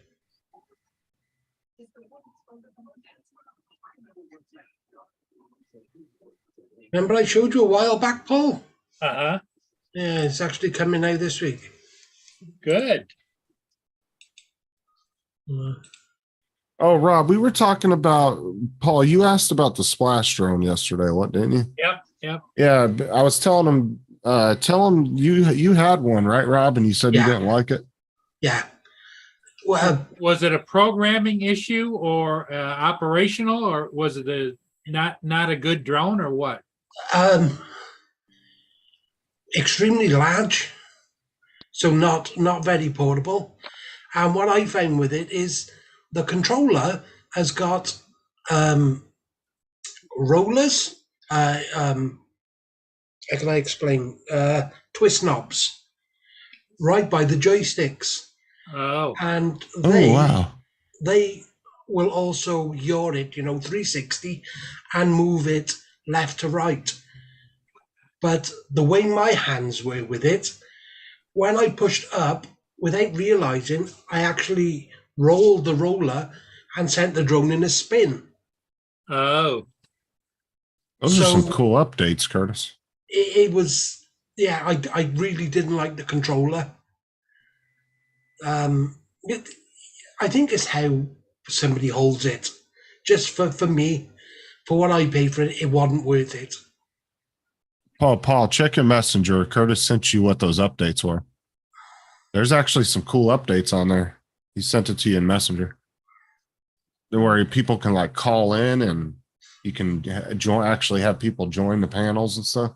Remember I showed you a while back, Paul? Uh-huh. Yeah, it's actually coming out this week. Good. Oh, Rob, we were talking about, Paul, you asked about the splash drone yesterday, what, didn't you? Yep. Yeah, I was telling him, you had one, right, Rob? And you said you Yeah. didn't like it? Yeah. Well, Was it a programming issue or operational, or was it not a good drone, or what? extremely large. so not very portable. And what I found with it is the controller has got rollers. How can I explain? Twist knobs right by the joysticks, Oh, and Oh wow. they will also yaw it, 360 and move it left to right. But the way my hands were with it, when I pushed up, without realizing, I actually rolled the roller and sent the drone in a spin. oh, Those are some So cool updates, Curtis. it was, yeah, I really didn't like the controller. It, I think it's how somebody holds it. Just for me, for what I paid for it, it wasn't worth it. Paul, check your messenger. Curtis sent you what those updates were. There's actually some cool updates on there. He sent it to you in Messenger. Where people can like call in and you can join, actually have people join the panels and stuff.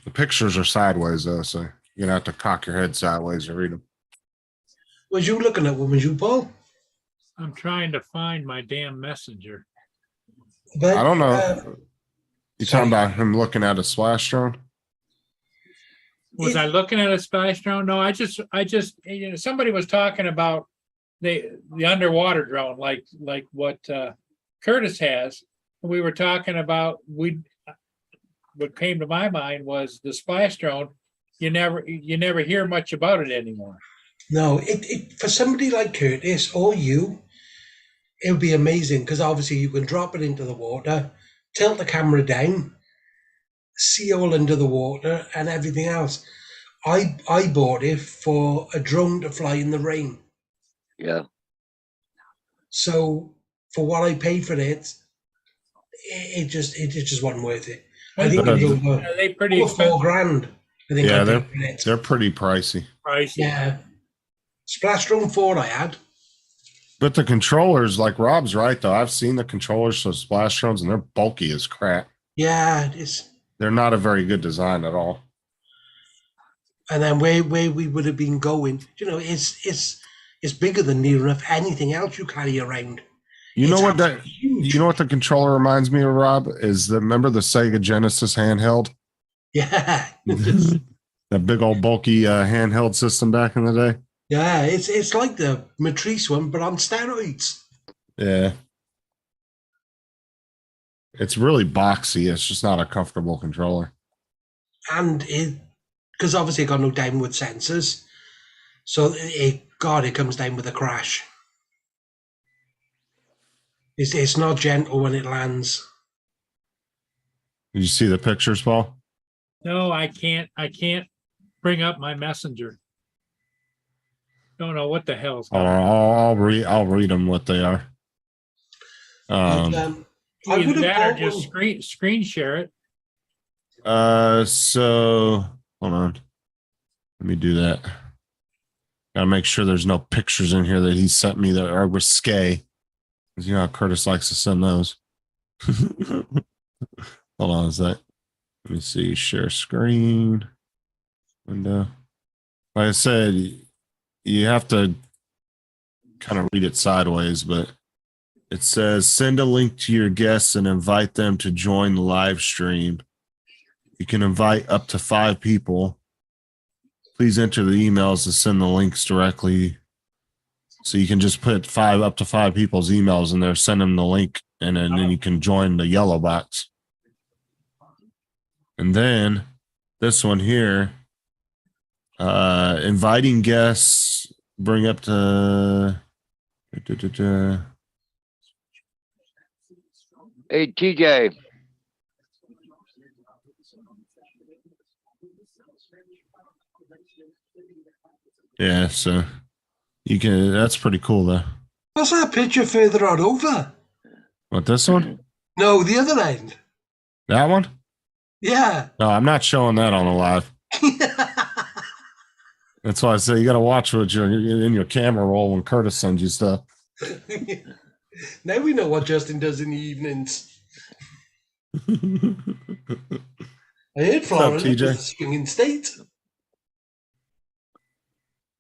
The pictures are sideways though, so you're gonna have to cock your head sideways to read them. Was you looking at one, was you, Paul? I'm trying to find my damn messenger. But I don't know. You sorry. talking about him looking at a splash drone? Was I looking at a splash drone? No, I just, somebody was talking about the underwater drone, like what Curtis has. We were talking about, what came to my mind was the splash drone. You never hear much about it anymore. No, it for somebody like Curtis or you, it would be amazing because obviously you can drop it into the water, tilt the camera down, see all under the water and everything else. I bought it for a drone to fly in the rain. Yeah. So for what I paid for it, it just wasn't worth it. I think But it was Are they pretty over expensive? $4,000. I think Yeah, I paid for it. they're pretty pricey. Pricey. Yeah. Splash Drone 4 I had. But the controllers, like Rob's right though. I've seen the controllers for splash drones and they're bulky as crap. Yeah, it is. They're not a very good design at all. And then where we would have been going, it's bigger than near enough anything else you carry around. You know It's what that absolutely huge. you know what the controller reminds me of, Rob, is remember the Sega Genesis handheld? Yeah. That big old bulky handheld system back in the day. Yeah, it's like the Matrice one, but on steroids. Yeah. It's really boxy. It's just not a comfortable controller. And it, because obviously it got no downward sensors. So it comes down with a crash. It's not gentle when it lands. Did you see the pictures, Paul? No, I can't bring up my messenger. Don't know what the hell's going on. I'll read them what they are. But, I would Either have that or bought just one. screen share it. So hold on. Let me do that. Gotta make sure there's no pictures in here that he sent me that are risque. Because you know how Curtis likes to send those. Hold on a sec. Let me see. Share screen. Window. Like I said, you have to kind of read it sideways, but it says send a link to your guests and invite them to join the live stream. You can invite up to 5 people. Please enter the emails to send the links directly. So you can just put up to 5 people's emails in there, send them the link, and then you can join the yellow box. And then this one here, inviting guests, bring up to. Hey, TJ. Yeah, so you can. That's pretty cool, though. What's that picture further on over? What, this one? No, the other end. That one? Yeah. No, I'm not showing that on the live. That's why I say you got to watch what you're in your camera roll when Curtis sends you stuff. Now we know what Justin does in the evenings. I heard up, Florida was TJ? a swinging state.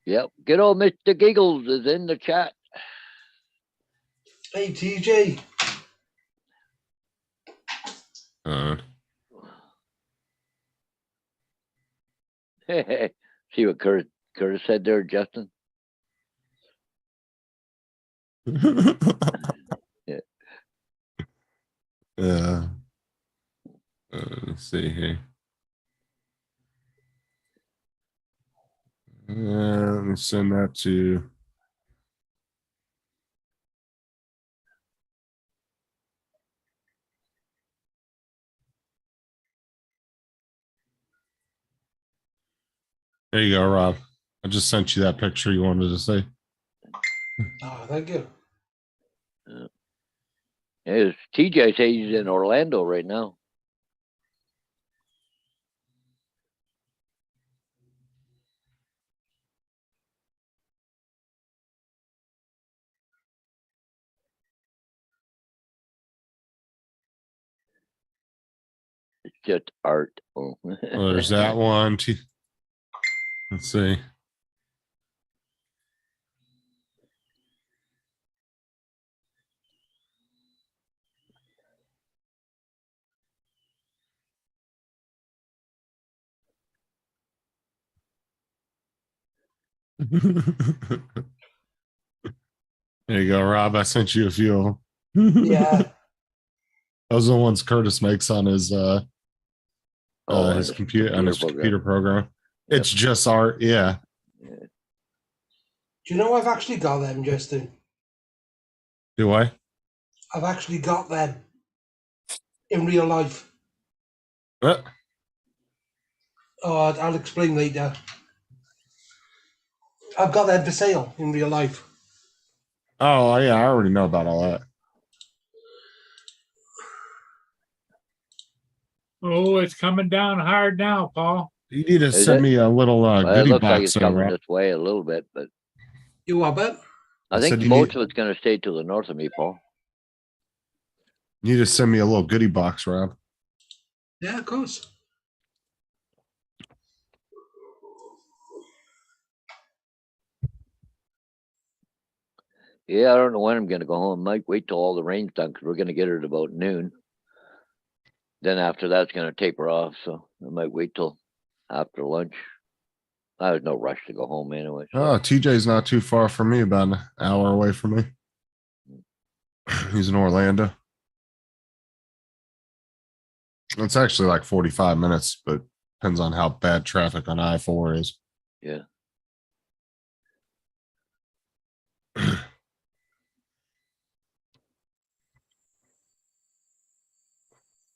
Yep. Good old Mr. Giggles is in the chat. Hey, TJ. See what Curtis said there, Justin? Yeah. Yeah. Let's see here. Let me send that to. There you go, Rob. I just sent you that picture you wanted to see. Oh, thank you. Yes, TJ says he's in Orlando right now. It's just art. Oh. Oh, there's that one. Let's see. There you go, Rob. I sent you a few of them. Yeah. Those are the ones Curtis makes on his his computer program. It's just art, yeah. Do you know I've actually got them, Justin? Do I? I've actually got them in real life. What? Oh, I'll explain later. I've got them for sale in real life. Oh, yeah, I already know about all that. Oh, it's coming down hard now, Paul. You need to Is send it? me a little Well, it goodie looks like box it's there, coming Rob. this way a little bit, but You what, bet? I I think said you most need- of it's going to stay to the north of me, Paul. You need to send me a little goodie box, Rob. Yeah, of course. Yeah, I don't know when I'm going to go home. Might wait till all the rain's done because we're going to get it about noon. Then after that's going to taper off, so I might wait till after lunch. I have no rush to go home anyway. So. Oh, TJ's not too far from me, about an hour away from me. He's in Orlando. It's actually like 45 minutes, but depends on how bad traffic on I-4 is. Yeah.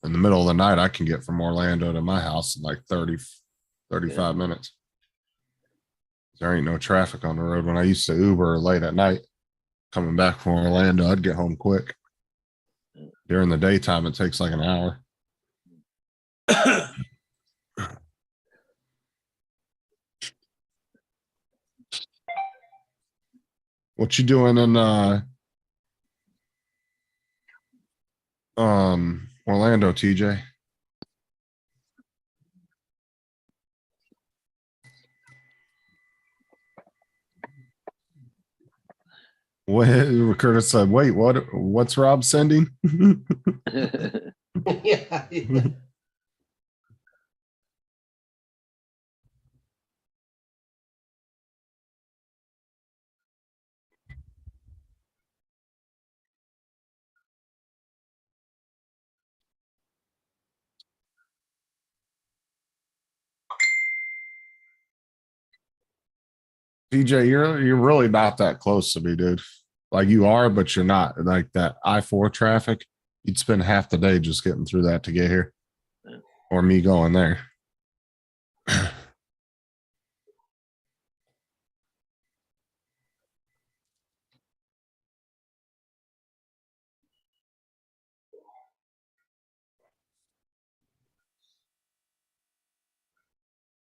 In the middle of the night, I can get from Orlando to my house in like 35 minutes. There ain't no traffic on the road. When I used to Uber late at night, coming back from Orlando, I'd get home quick. During the daytime, it takes like an hour. What you doing in Orlando, TJ? What Curtis said, wait, what's Rob sending? Yeah. TJ, you're really not that close to me, dude. Like you are, but you're not. Like that I-4 traffic, you'd spend half the day just getting through that to get here. Or me going there.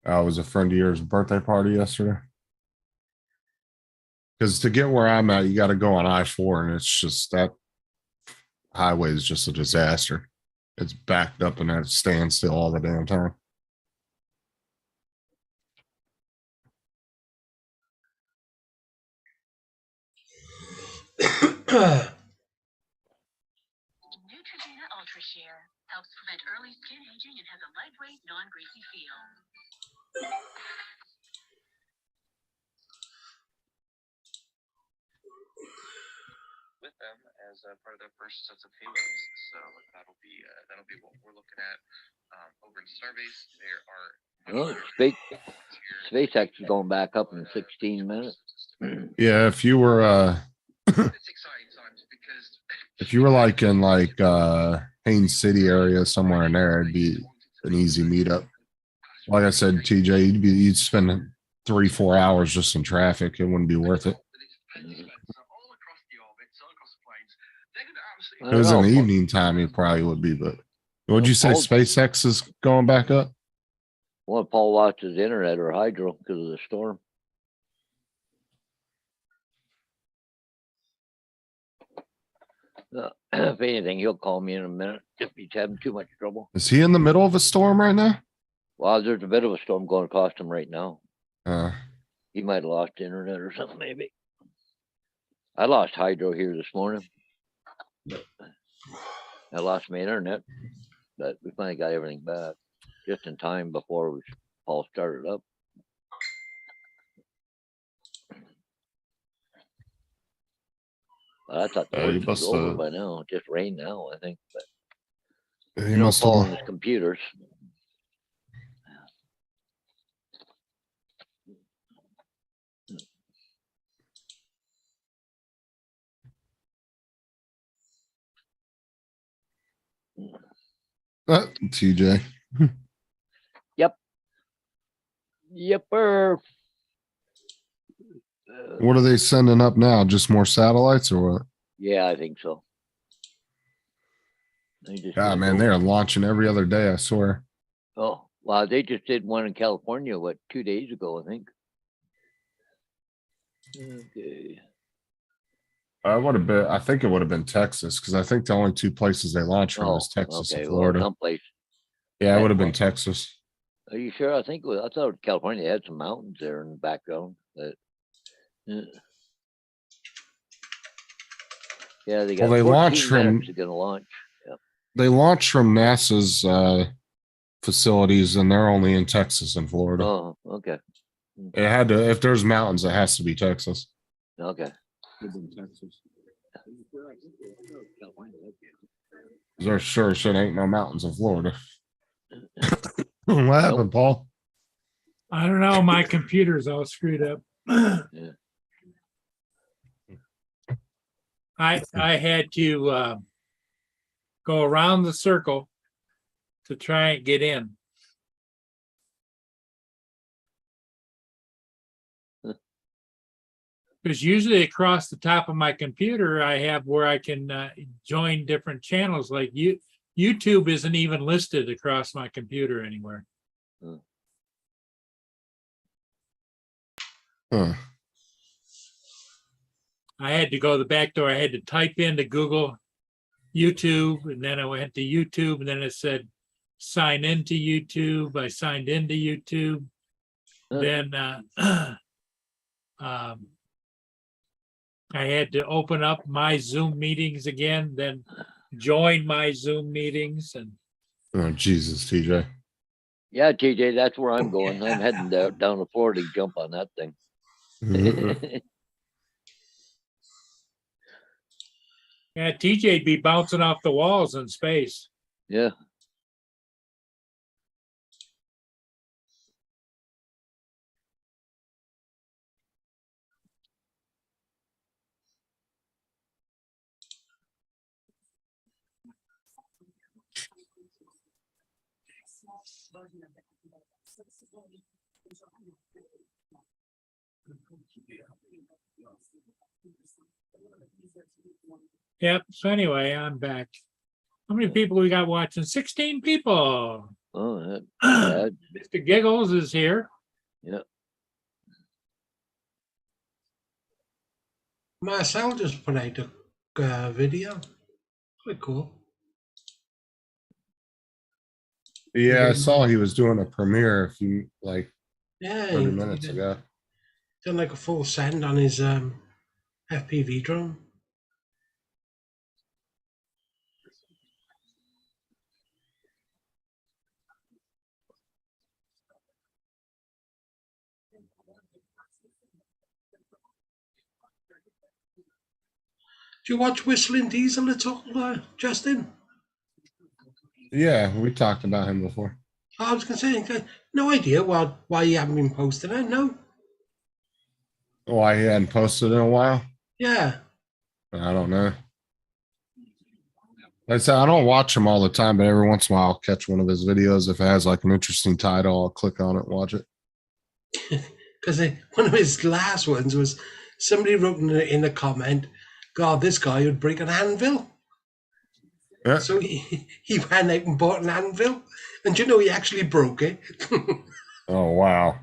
I was a friend of yours' birthday party yesterday. Because to get where I'm at, you got to go on I-4, and it's just that highway is just a disaster. It's backed up and at a standstill all the damn time. Neutrogena Ultra Sheer helps prevent early skin aging and has a lightweight, non-greasy feel. With them as part of their first sets of payloads. So that'll be what we're looking at over in Starbase. There are Oh, SpaceX is going back up in 16 minutes. Yeah, if you were it's exciting times because if you were like in like Haines City area somewhere in there, it'd be an easy meetup. Like I said, TJ, you'd spend 3-4 hours just in traffic. It wouldn't be worth it. If it was in the evening time, it probably would be. But would you say SpaceX is going back up? Well, Paul lost his internet or hydro because of the storm. If anything, he'll call me in a minute if he's having too much trouble. Is he in the middle of a storm right now? Well, there's a bit of a storm going across him right now. Uh, He might have lost internet or something, maybe. I lost hydro here this morning. I lost my internet, but we finally got everything back just in time before Paul started up. But I thought the Oh, you worst was must over have- by now. It just rained now, I think. But he you know, must Paul and have. his computers. TJ. Yepper. What are they sending up now? Just more satellites or what? Yeah, I think so. They just God, did man, it. they are launching every other day, I swear. Oh, wow. They just did one in California, 2 days ago, I think. Okay. I would have been, I think it would have been Texas because I think the only two places they launched from was Texas and Florida. Someplace. Yeah, it I- would have been Texas. Are you sure? I think I thought California had some mountains there in the background. But, yeah, they got. Well, they 14 launched from- minutes They're gonna launch. They launched from NASA's facilities and they're only in Texas and Florida. Oh, okay, It had to, if there's mountains, it has to be Texas. okay. There sure shit ain't no mountains in Florida. What happened, Paul? I don't know. My computer's all screwed up. Yeah. I had to go around the circle to try and get in. Because usually across the top of my computer, I have where I can join different channels. Like YouTube isn't even listed across my computer anywhere. Huh. I had to go the back door. I had to type into Google YouTube, and then I went to YouTube, and then it said sign into YouTube. I signed into YouTube. Then I had to open up my Zoom meetings again, then join my Zoom meetings, and Oh, Jesus, TJ. Yeah, TJ, that's where I'm going. I'm heading down to Florida to jump on that thing. yeah, TJ'd be bouncing off the walls in space. Yeah. Yep. So anyway, I'm back. How many people we got watching? 16 people. Oh, that bad. Mr. Giggles is here. Marcel just put out a video. Quite cool. Yeah, I saw he was doing a premiere a few, like Yeah, 30 he minutes did, ago. did like a full send on his FPV drone. Do you watch Whistling Diesel at all, Justin? Yeah, we talked about him before. I was going to say, no idea why you haven't been posting it. No. Why he hadn't posted in a while? Yeah. I don't know. Like I said, I don't watch him all the time, but every once in a while I'll catch one of his videos. If it has like an interesting title, I'll click on it and watch it. Because one of his last ones was somebody wrote in a comment, God, this guy would break an anvil. Yeah. So he went out and bought an anvil. And you know, he actually broke it. Oh, wow.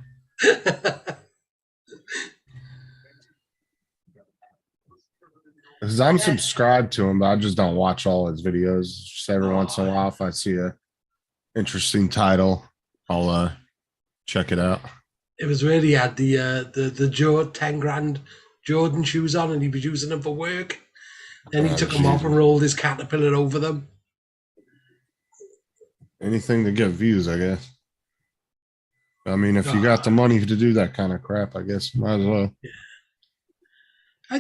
Because I'm subscribed to him, but I just don't watch all his videos. Just every once in a while, if I see a interesting title, I'll check it out. It was where he had the 10 grand Jordan shoes on and he was using them for work. Then he Oh, took them off and rolled his caterpillar over them. Anything to get views, I guess. I mean, if you got the money to do that kind of crap, I guess might as well.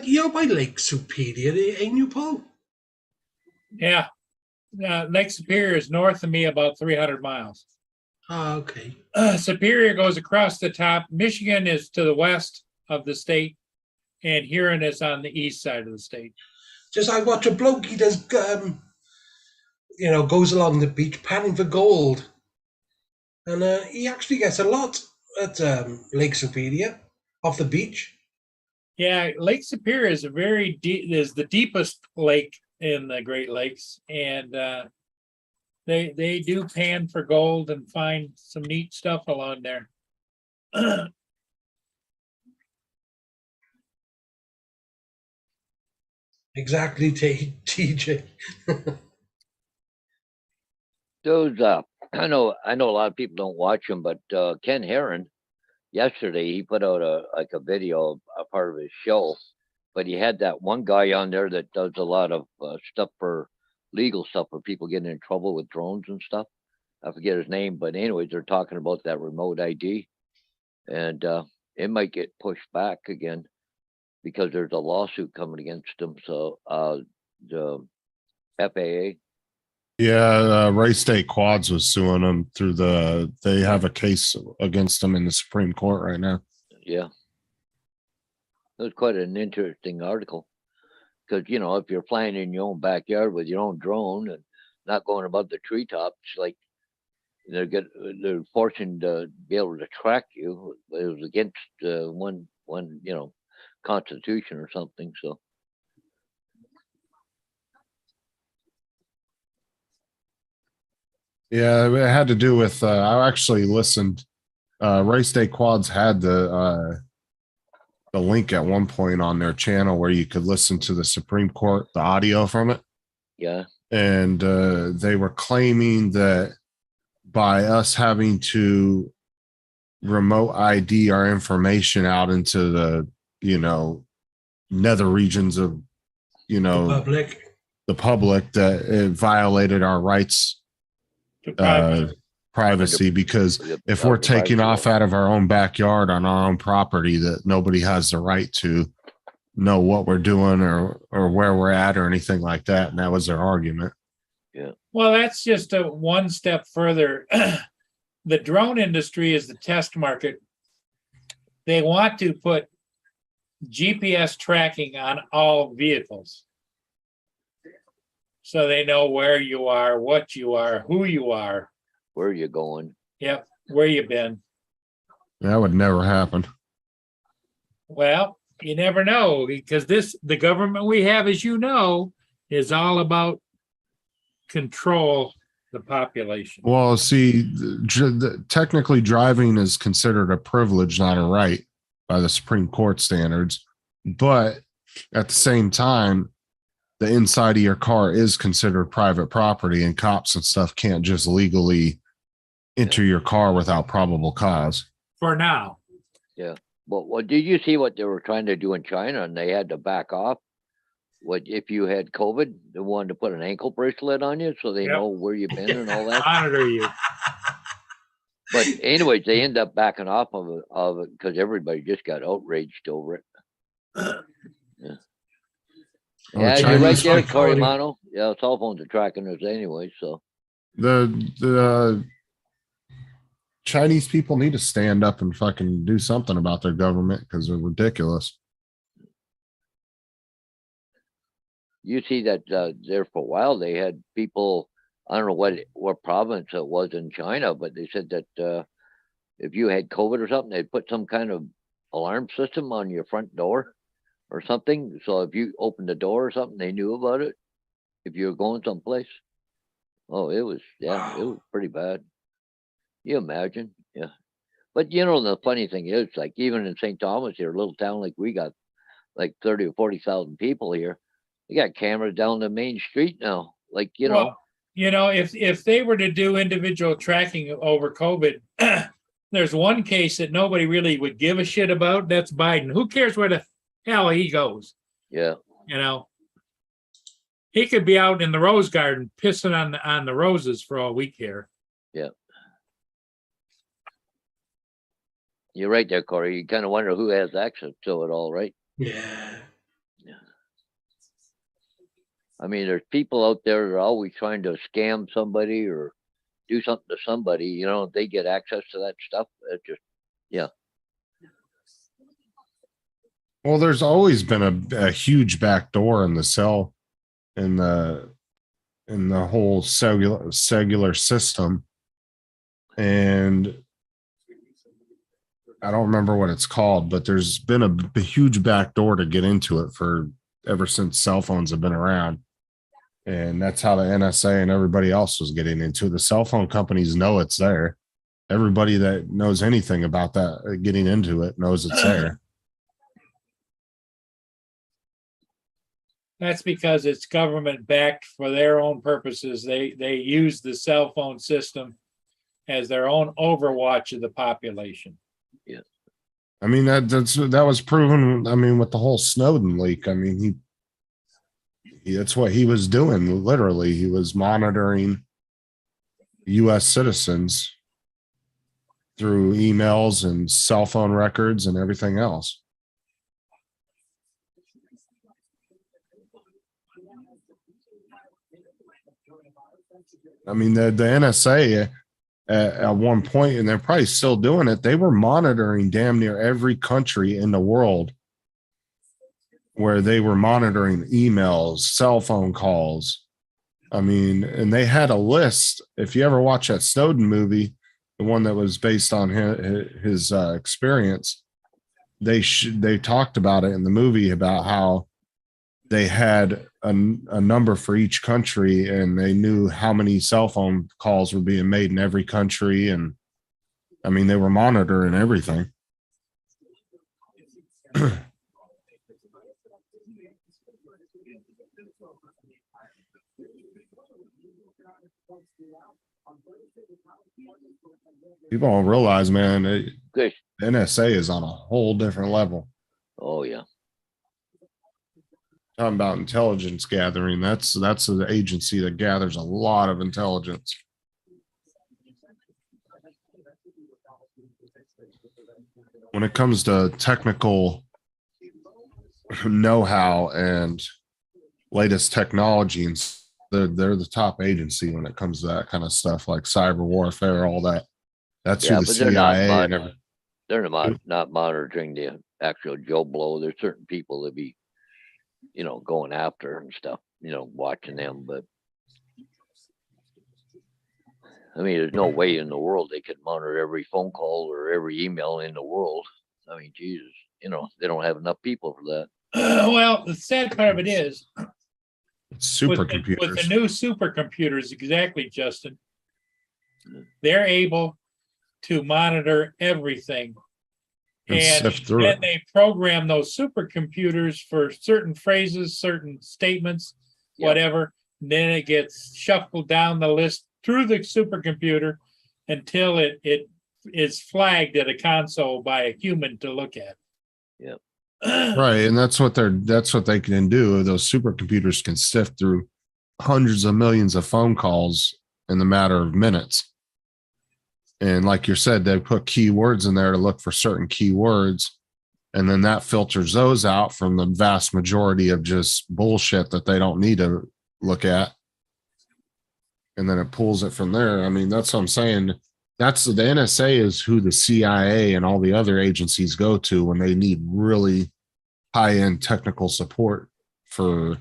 You're by Lake Superior, ain't you, Paul? Yeah. Lake Superior is north of me about 300 miles. Oh, okay. Superior goes across the top. Michigan is to the west of the state, and Huron is on the east side of the state. Just I watch a bloke, he does, goes along the beach panning for gold. And he actually gets a lot at Lake Superior off the beach. Yeah, Lake Superior is the deepest lake in the Great Lakes, and they do pan for gold and find some neat stuff along there. Exactly, TJ. Those, I know a lot of people don't watch him, but Ken Heron, yesterday he put out a video, a part of his show, but he had that one guy on there that does a lot of stuff for legal stuff for people getting in trouble with drones and stuff. I forget his name, but anyways, they're talking about that remote ID, and it might get pushed back again because there's a lawsuit coming against them. So the FAA. Yeah, Ray State Quads was suing them through they have a case against them in the Supreme Court right now. Yeah. It was quite an interesting article because, if you're flying in your own backyard with your own drone and not going above the treetops, like they're forcing to be able to track you. It was against one constitution or something. So. Yeah, it had to do with I actually listened. Ray State Quads had the link at one point on their channel where you could listen to the Supreme Court, the audio from it. Yeah. And they were claiming that by us having to remote ID our information out into the, nether regions of, the public, that it violated our rights privacy, because if we're taking off out of our own backyard on our own property, that nobody has the right to know what we're doing or where we're at or anything like that. And that was their argument. Yeah. Well, that's just one step further. The drone industry is the test market. They want to put GPS tracking on all vehicles, so they know where you are, what you are, who you are. Where you going? Yep, where you been. That would never happen. Well, you never know, because the government we have, as you know, is all about control the population. Well, see, technically driving is considered a privilege, not a right by the Supreme Court standards. But at the same time, the inside of your car is considered private property, and cops and stuff can't just legally enter your car without probable cause. For now. Yeah. Well, did you see what they were trying to do in China, and they had to back off? What if you had COVID? They wanted to put an ankle bracelet on you so they know where you've been and all that. Monitor you. But anyways, they end up backing off of it because everybody just got outraged over it. Oh, Yeah, you're Chinese right there, people- Corimano. Yeah, cell phones are tracking us anyway, so. the Chinese people need to stand up and fucking do something about their government because they're ridiculous. You see that there for a while they had people, I don't know what province it was in China, but they said that if you had COVID or something, they'd put some kind of alarm system on your front door or something. So if you opened the door or something, they knew about it if you were going someplace. Oh, it was, yeah, it was pretty bad. You imagine? Yeah. But you know, the funny thing is, like, even in St. Thomas here, a little town like we got like 30 or 40,000 people here, they got cameras down the main street now. Like, you know, Well, you know, if they were to do individual tracking over COVID, there's one case that nobody really would give a shit about. That's Biden. Who cares where the hell he goes? yeah. You know, he could be out in the rose garden pissing on the roses for all we care. You're right there, Corey. You kind of wonder who has access to it all, right? Yeah. I mean, there's people out there that are always trying to scam somebody or do something to somebody. You know, they get access to that stuff. It just, Well, there's always been a huge backdoor in the cell in the whole cellular system. And I don't remember what it's called, but there's been a huge backdoor to get into it for ever since cell phones have been around. And that's how the NSA and everybody else was getting into it. The cell phone companies know it's there. Everybody that knows anything about that, getting into it, knows it's there. That's because it's government backed for their own purposes. They use the cell phone system as their own overwatch of the population. I mean, that was proven. I mean, with the whole Snowden leak, I mean, he that's what he was doing. Literally, he was monitoring U.S. citizens through emails and cell phone records and everything else. I mean, the NSA at one point, and they're probably still doing it, they were monitoring damn near every country in the world, where they were monitoring emails, cell phone calls. I mean, and they had a list. If you ever watch that Snowden movie, the one that was based on his experience, they talked about it in the movie about how they had a number for each country, and they knew how many cell phone calls were being made in every country. And I mean, they were monitoring everything. People don't realize, man, good. NSA is on a whole different level. Oh, yeah. Talking about intelligence gathering. That's an agency that gathers a lot of intelligence. When it comes to technical know-how and latest technology, and they're the top agency when it comes to that kind of stuff, like cyber warfare, all that. That's who the CIA and everything. They're not monitoring the actual Joe Blow. There's certain people that be, you know, going after and stuff, you know, watching them. But I mean, there's no way in the world they could monitor every phone call or every email in the world. I mean, Jesus, you know, they don't have enough people for that. Well, the sad part of it is, Supercomputers. with the new supercomputers, exactly, Justin, they're able to monitor everything. And sift through then it. they program those supercomputers for certain phrases, certain statements, Yeah. whatever. Then it gets shuffled down the list through the supercomputer until it is flagged at a console by a human to look at. Yeah. Right, and that's what they can do. Those supercomputers can sift through hundreds of millions of phone calls in the matter of minutes. And like you said, they put keywords in there to look for certain keywords, And then that filters those out from the vast majority of just bullshit that they don't need to look at. And then it pulls it from there. I mean, that's what I'm saying. That's the NSA is who the CIA and all the other agencies go to when they need really high-end technical support for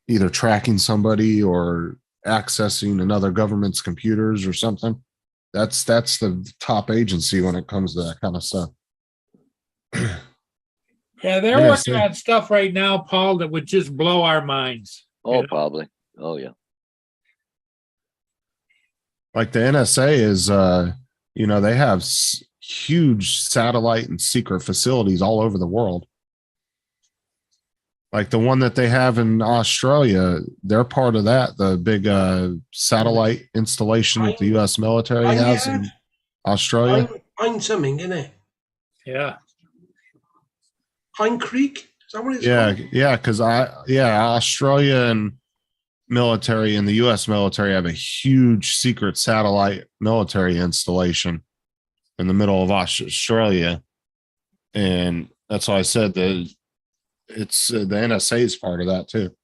either tracking somebody or accessing another government's computers or something. That's the top agency when it comes to that kind of stuff. Yeah, they're working on stuff right now, Paul, that would just blow our minds. Oh, know? probably. Oh, yeah. Like the NSA is, they have huge satellite and secret facilities all over the world. Like the one that they have in Australia, they're part of that. The big satellite installation that the U.S. military has in Australia. Pine something, isn't it? Yeah. Pine Creek? Is that what it's Yeah, called? yeah, because Australian military and the U.S. military have a huge secret satellite military installation in the middle of Australia, and that's why I said that it's the NSA is part of that too,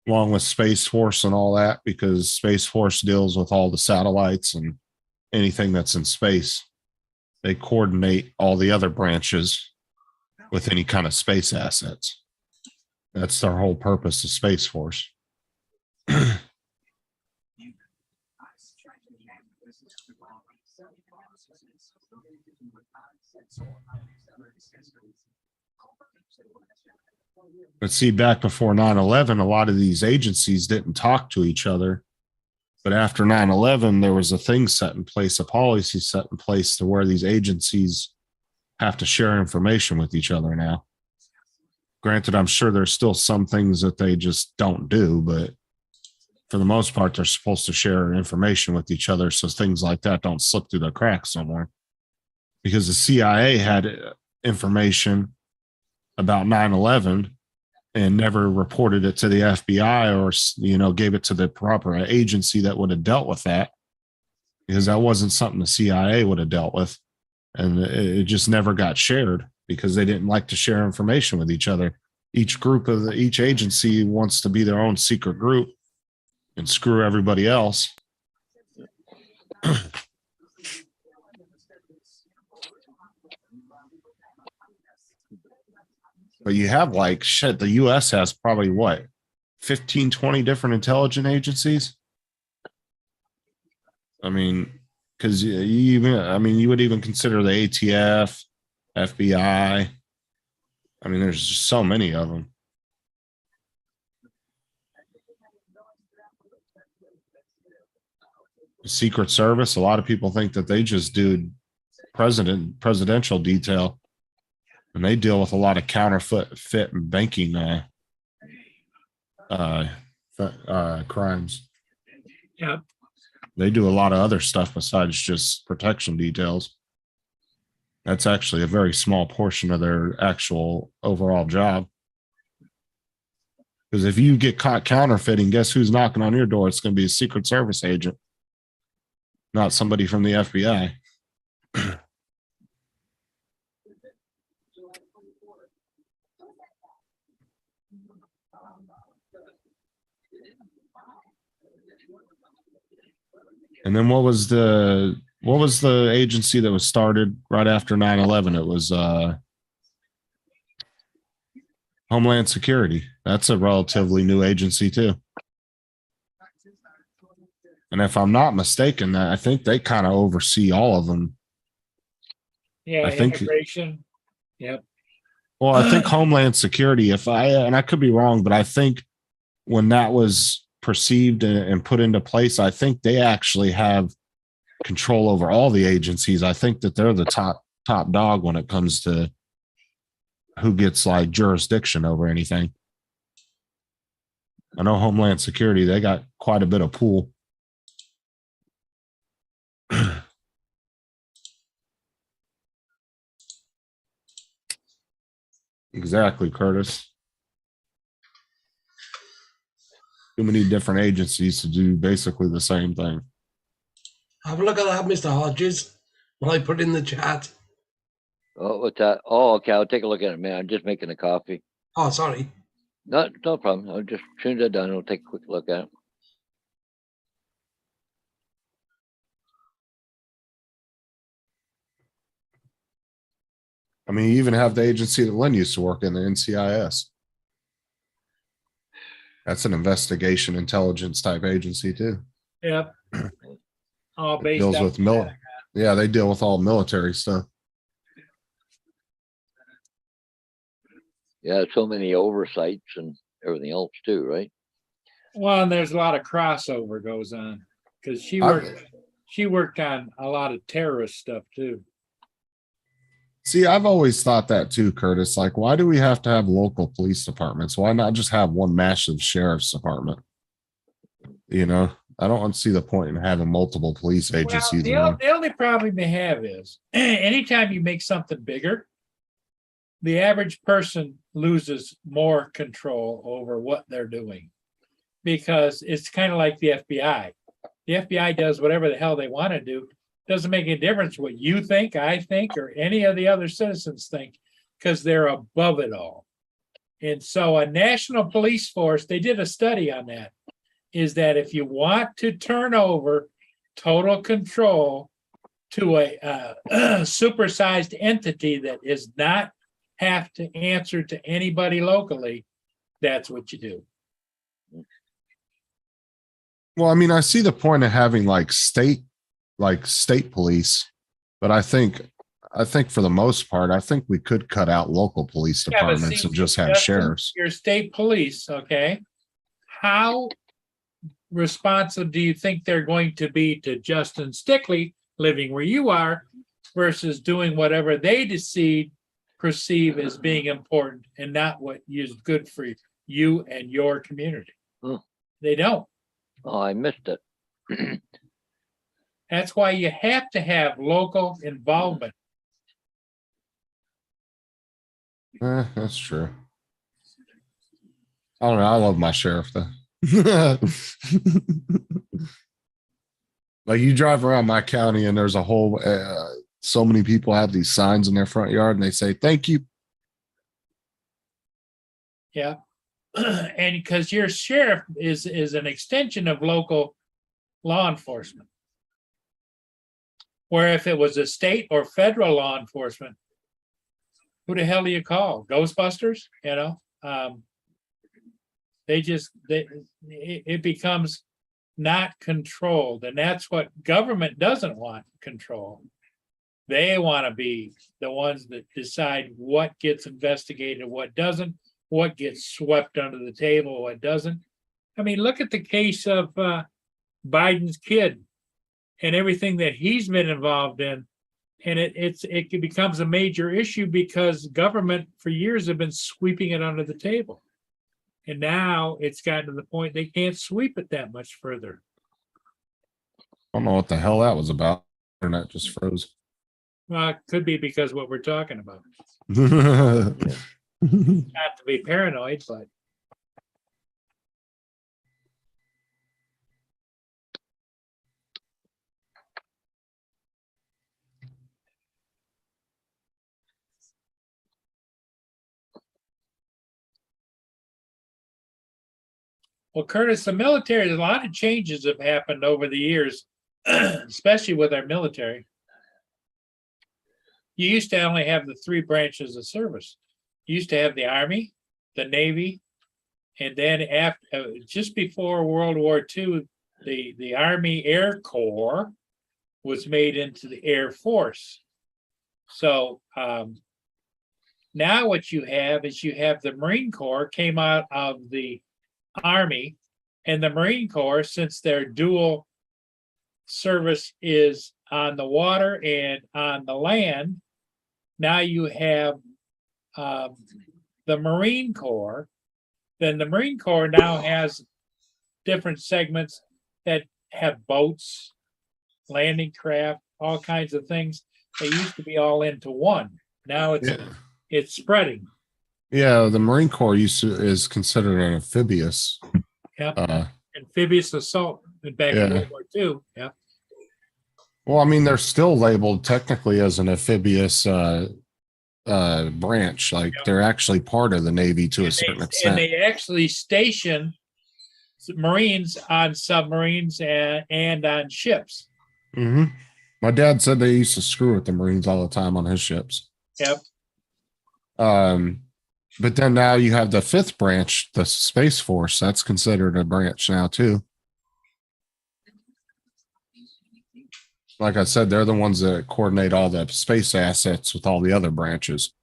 along with Space Force and all that, because Space Force deals with all the satellites and anything that's in space. They coordinate all the other branches with any kind of space assets. That's their whole purpose of Space Force. But see, back before 9/11, a lot of these agencies didn't talk to each other. But after 9/11, there was a thing set in place, a policy set in place to where these agencies have to share information with each other now. Granted, I'm sure there's still some things that they just don't do, but for the most part, they're supposed to share information with each other so things like that don't slip through the cracks somewhere. Because the CIA had information about 9/11 and never reported it to the FBI or, gave it to the proper agency that would have dealt with that, because that wasn't something the CIA would have dealt with. And it just never got shared because they didn't like to share information with each other. Each agency wants to be their own secret group and screw everybody else. But you have the US has probably 15, 20 different intelligence agencies. I mean, because you would even consider the ATF, FBI. I mean, there's just so many of them. The Secret Service, a lot of people think that they just do presidential detail, and they deal with a lot of counterfeit and banking crimes. Yeah. They do a lot of other stuff besides just protection details. That's actually a very small portion of their actual overall job. Because if you get caught counterfeiting, guess who's knocking on your door? It's going to be a Secret Service agent, not somebody from the FBI. And then what was the agency that was started right after 9/11? It was Homeland Security. That's a relatively new agency too. And if I'm not mistaken, I think they kind of oversee all of them. Yeah, I think immigration. Yep. Well, I think Homeland Security, and I could be wrong, but I think when that was perceived and put into place, I think they actually have control over all the agencies. I think that they're the top dog when it comes to who gets jurisdiction over anything. I know Homeland Security, they got quite a bit of pull. Exactly, Curtis. Too many different agencies to do basically the same thing. Have a look at that, Mr. Hodges. Well, I put in the chat. Oh, what's that? Oh, okay, I'll take a look at it, man. I'm just making a coffee. Oh, sorry. No problem. I'll just, as soon as I'm done, I'll take a quick look at it. I mean, you even have the agency that Len used to work in, the NCIS. That's an investigation intelligence type agency too. Yep. All It based deals on with yeah, they deal with all military stuff. Yeah, so many oversights and everything else too, right? Well, and there's a lot of crossover goes on because she I- worked on a lot of terrorist stuff too. See, I've always thought that too, Curtis. Like, why do we have to have local police departments? Why not just have one massive sheriff's department? You know, I don't see the point in having multiple police Well, agencies. the only problem they have is anytime you make something bigger, the average person loses more control over what they're doing because it's kind of like the FBI. The FBI does whatever the hell they want to do. Doesn't make any difference what you think, I think, or any of the other citizens think, because they're above it all. And so a national police force, they did a study on that, is that if you want to turn over total control to a supersized entity that is not have to answer to anybody locally, that's what you do. Well, I mean, I see the point of having like state police, but I think for the most part, I think we could cut out local police Yeah, but departments see, and just have Justin, sheriffs. your state police, okay? How responsive do you think they're going to be to Justin Stickley living where you are versus doing whatever they perceive as being important and not what is good for you and your community? Oh. They don't. Oh, I missed it. That's why you have to have local involvement. That's true. I don't know. I love my sheriff though. Like you drive around my county and there's a whole, so many people have these signs in their front yard and they say, thank you. Yeah. And because your sheriff is an extension of local law enforcement. Where if it was a state or federal law enforcement, who the hell do you call? Ghostbusters? You know, it becomes not controlled, and that's what government doesn't want control. They want to be the ones that decide what gets investigated, what doesn't, what gets swept under the table, what doesn't. I mean, look at the case of Biden's kid and everything that he's been involved in. And it becomes a major issue because government for years have been sweeping it under the table. And now it's gotten to the point they can't sweep it that much further. I don't know what the hell that was about. Internet just froze. Well, it could be because what we're talking about. Not to be paranoid, but well, Curtis, the military, a lot of changes have happened over the years, especially with our military. You used to only have the three branches of service. You used to have the Army, the Navy, and then after, just before World War II, the Army Air Corps was made into the Air Force. So now what you have is you have the Marine Corps came out of the Army, and the Marine Corps, since their dual service is on the water and on the land, now you have the Marine Corps. Then the Marine Corps now has different segments that have boats, landing craft, all kinds of things. They used to be all into one. Now it's spreading. Yeah, the Marine Corps is considered an amphibious. Yep. Amphibious assault back in Yeah. World War II. Yeah. Well, I mean, they're still labeled technically as an amphibious branch. Like Yep. they're actually part of the Navy to a certain And extent. they actually station Marines on submarines and on ships. Hmm. My dad said they used to screw with the Marines all the time on his ships. Yep. But then now you have the fifth branch, the Space Force. That's considered a branch now too. Like I said, they're the ones that coordinate all the space assets with all the other branches.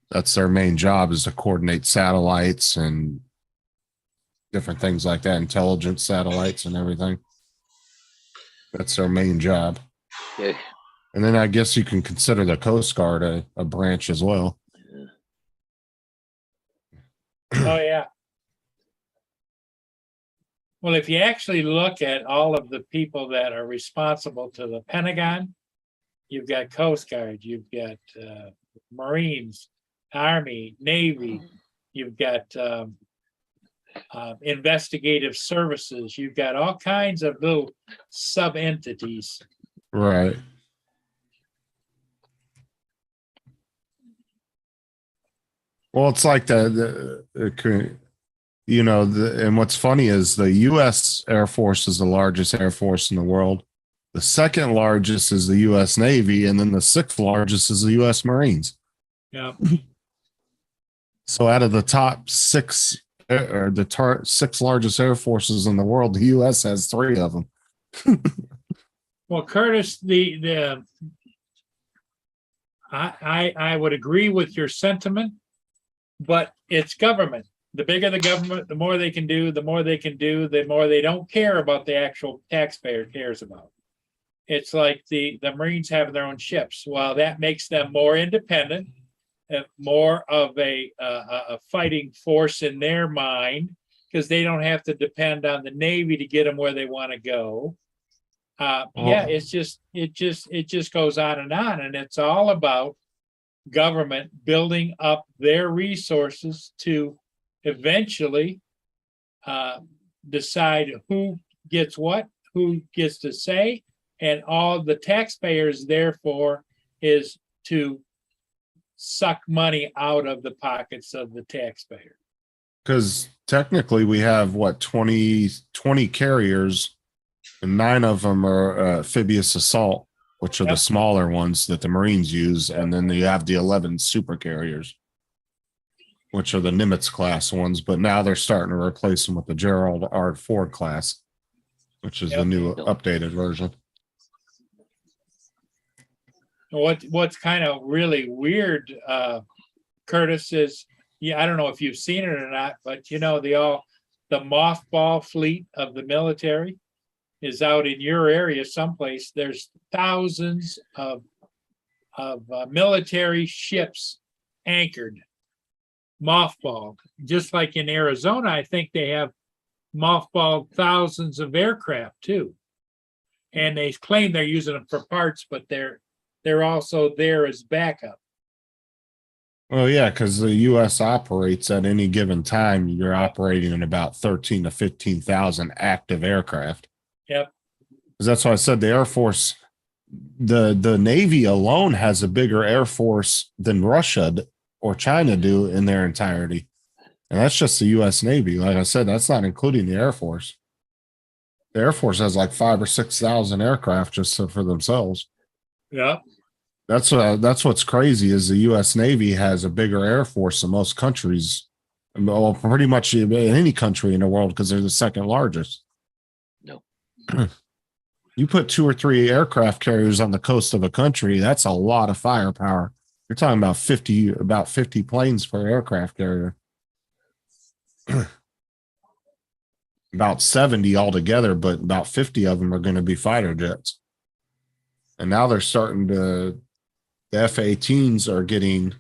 That's their main job, is to coordinate satellites and different things like that, intelligence satellites and everything. That's their main job. Okay. And then I guess you can consider the Coast Guard a branch as well. Oh, yeah. Well, if you actually look at all of the people that are responsible to the Pentagon, you've got Coast Guard, you've got Marines, Army, Navy, you've got investigative services, you've got all kinds of little sub entities. Right. Well, it's like and what's funny is the U.S. Air Force is the largest Air Force in the world. The second largest is the U.S. Navy, and then the sixth largest is the U.S. Marines. Yeah. So out of the top six, or the six largest air forces in the world, the U.S. has three of them. Well, Curtis, I would agree with your sentiment, but it's government. The bigger the government, the more they can do, the more they can do, the more they don't care about the actual taxpayer cares about. It's like the Marines have their own ships. Well, that makes them more independent, more of a fighting force in their mind, because they don't have to depend on the Navy to get them where they want to go. Yeah, it just goes on, and it's all about government building up their resources to eventually decide who gets what, who gets to say, and all the taxpayers therefore is to suck money out of the pockets of the taxpayer. Because technically we have 20 carriers, and 9 of them are amphibious assault, which are the smaller ones that the Marines use. And then you have the 11 super carriers, which are the Nimitz class ones. But now they're starting to replace them with the Gerald R. Ford class, which is the new updated version. What's kind of really weird, Curtis, is, I don't know if you've seen it or not, but the mothball fleet of the military is out in your area someplace. There's thousands of military ships anchored, mothballed. Just like in Arizona, I think they have mothballed thousands of aircraft too. And they claim they're using them for parts, but they're also there as backup. Well, yeah, because the U.S. operates at any given time. You're operating in about 13 to 15,000 active aircraft. Yep. Because that's why I said the Air Force, the Navy alone has a bigger Air Force than Russia or China do in their entirety. And that's just the U.S. Navy. Like I said, that's not including the Air Force. The Air Force has like 5,000 or 6,000 aircraft just for themselves. Yeah. That's what's crazy is the U.S. Navy has a bigger Air Force than most countries, well, pretty much in any country in the world, because they're the second largest. No. You put 2 or 3 aircraft carriers on the coast of a country, that's a lot of firepower. You're talking about 50 planes per aircraft carrier. About 70 altogether, but about 50 of them are going to be fighter jets. And now they're starting to, the F-18s are getting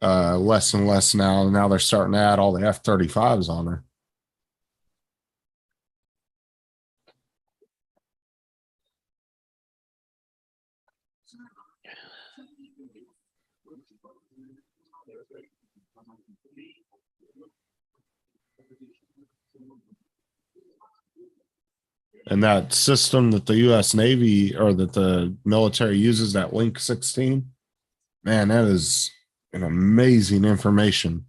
less and less now. And now they're starting to add all the F-35s on there. And that system that the US Navy or that the military uses, that Link 16, man, that is an amazing information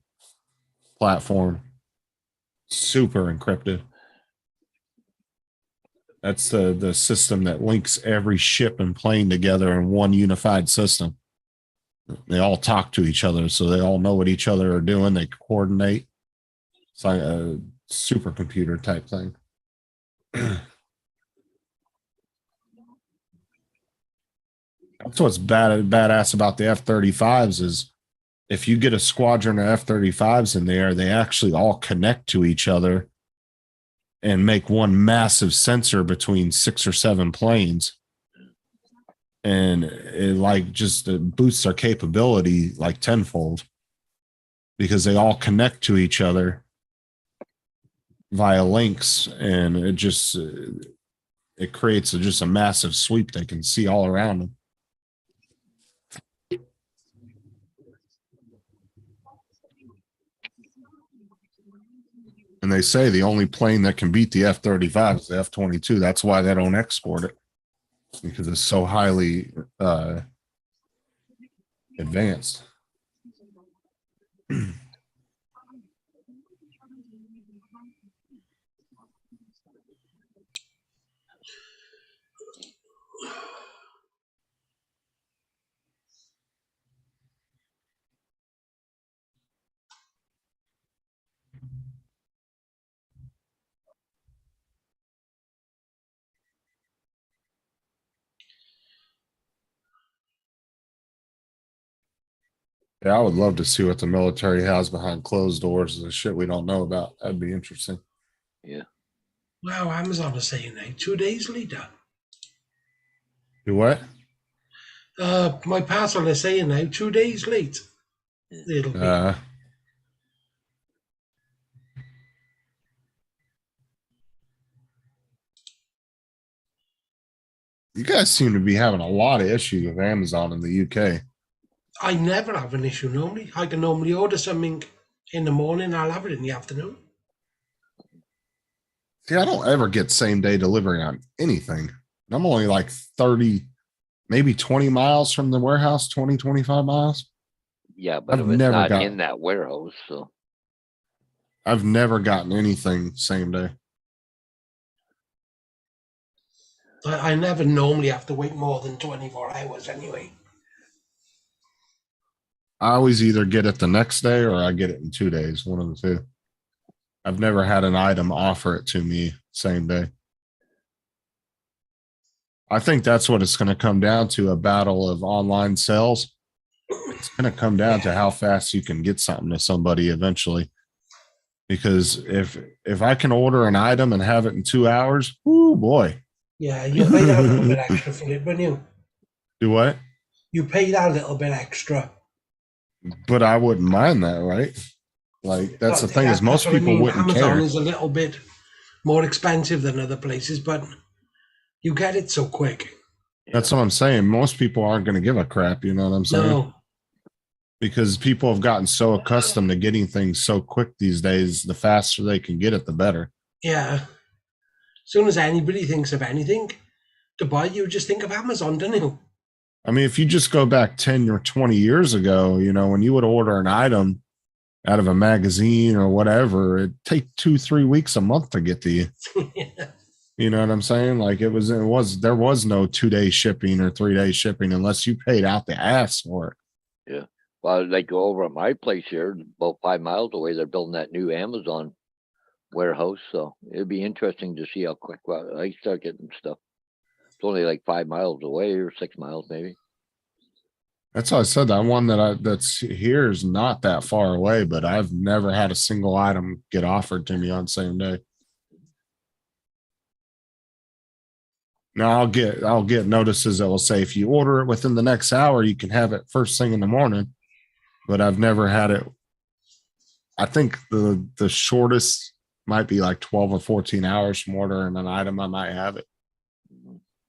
platform. Super encrypted. That's the system that links every ship and plane together in one unified system. They all talk to each other, so they all know what each other are doing. They coordinate. It's like a supercomputer type thing. That's what's badass about the F-35s is if you get a squadron of F-35s in there, they actually all connect to each other and make one massive sensor between 6 or 7 planes. And it like just boosts their capability like tenfold because they all connect to each other via links, and it just it creates just a massive sweep they can see all around them. And they say the only plane that can beat the F-35 is the F-22. That's why they don't export it, because it's so highly advanced. Yeah, I would love to see what the military has behind closed doors. The shit we don't know about. That'd be interesting. Yeah. Wow, Amazon is saying now 2 days later. Do what? My parcel is saying now 2 days late. It'll be. You guys seem to be having a lot of issues with Amazon in the UK. I never have an issue normally. I can normally order something in the morning, I'll have it in the afternoon. See, I don't ever get same day delivery on anything. I'm only like 30, maybe 20 miles from the warehouse, 20, 25 miles. Yeah, but I've if it's never not got- in that warehouse, so I've never gotten anything same day. I never normally have to wait more than 24 hours anyway. I always either get it the next day or I get it in 2 days, one of the two. I've never had an item offer it to me same day. I think that's what it's going to come down to, a battle of online sales. It's going to come down to how fast you can get something to somebody eventually. Because if I can order an item and have it in 2 hours, oh boy. Yeah, you pay that little bit extra for it, wouldn't you? Do what? You pay that little bit extra. But I wouldn't mind that, right? Like that's the thing, is most That's what I people mean. wouldn't Amazon care. is a little bit more expensive than other places, but you get it so quick. That's what I'm saying. Most people aren't going to give a crap, you know what I'm saying? No, Because people have gotten so accustomed to getting things so quick these days, the faster they can get it, the better. yeah. As soon as anybody thinks of anything to buy, you just think of Amazon, don't you? I mean, if you just go back 10 or 20 years ago, you know, when you would order an item out of a magazine or whatever, it'd take 2-3 weeks a month to get to you. You know what I'm saying? Like there was no 2-day shipping or 3-day shipping unless you paid out the ass for it. yeah. Well, they go over at my place here, about 5 miles away. They're building that new Amazon warehouse, so it'd be interesting to see how quick I start getting stuff. It's only like 5 miles away or 6 miles, maybe. That's why I said that one that's here is not that far away, but I've never had a single item get offered to me on same day. Now I'll get notices that will say if you order it within the next hour, you can have it first thing in the morning. But I've never had it. I think the shortest might be like 12 or 14 hours from ordering an item. I might have it,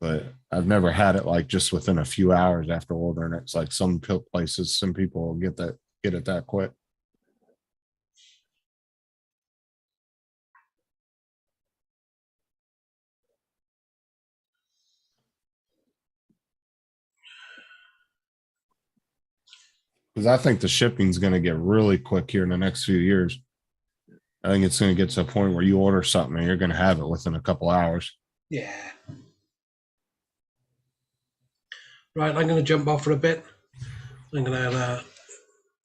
but I've never had it like just within a few hours after ordering it. It's like some places, some people will get it that quick. Because I think the shipping's going to get really quick here in the next few years. I think it's going to get to a point where you order something and you're going to have it within a couple hours. Yeah. Right, I'm going to jump off for a bit. I'm going to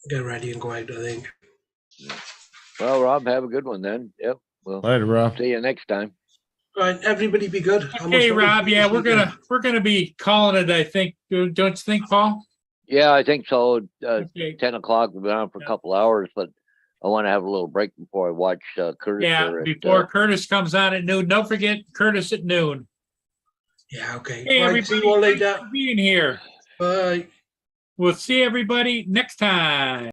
get ready and go out, I think. Well, Rob, have a good one then. Yep. Well, Later, bro. see you next time. Right, everybody be good. I'm Okay, also- Rob, yeah, we're gonna be calling it, I think. Don't you think, Paul? Yeah, I think so. Okay. 10 o'clock, we've been on for a Yeah. couple hours, but I want to have a little break before I watch Curtis. Yeah, here at, before Curtis comes on at noon. Don't forget Curtis at noon. Yeah, okay. Hey, Right, everybody, see you all thanks later. for being here. Bye. We'll see everybody next time.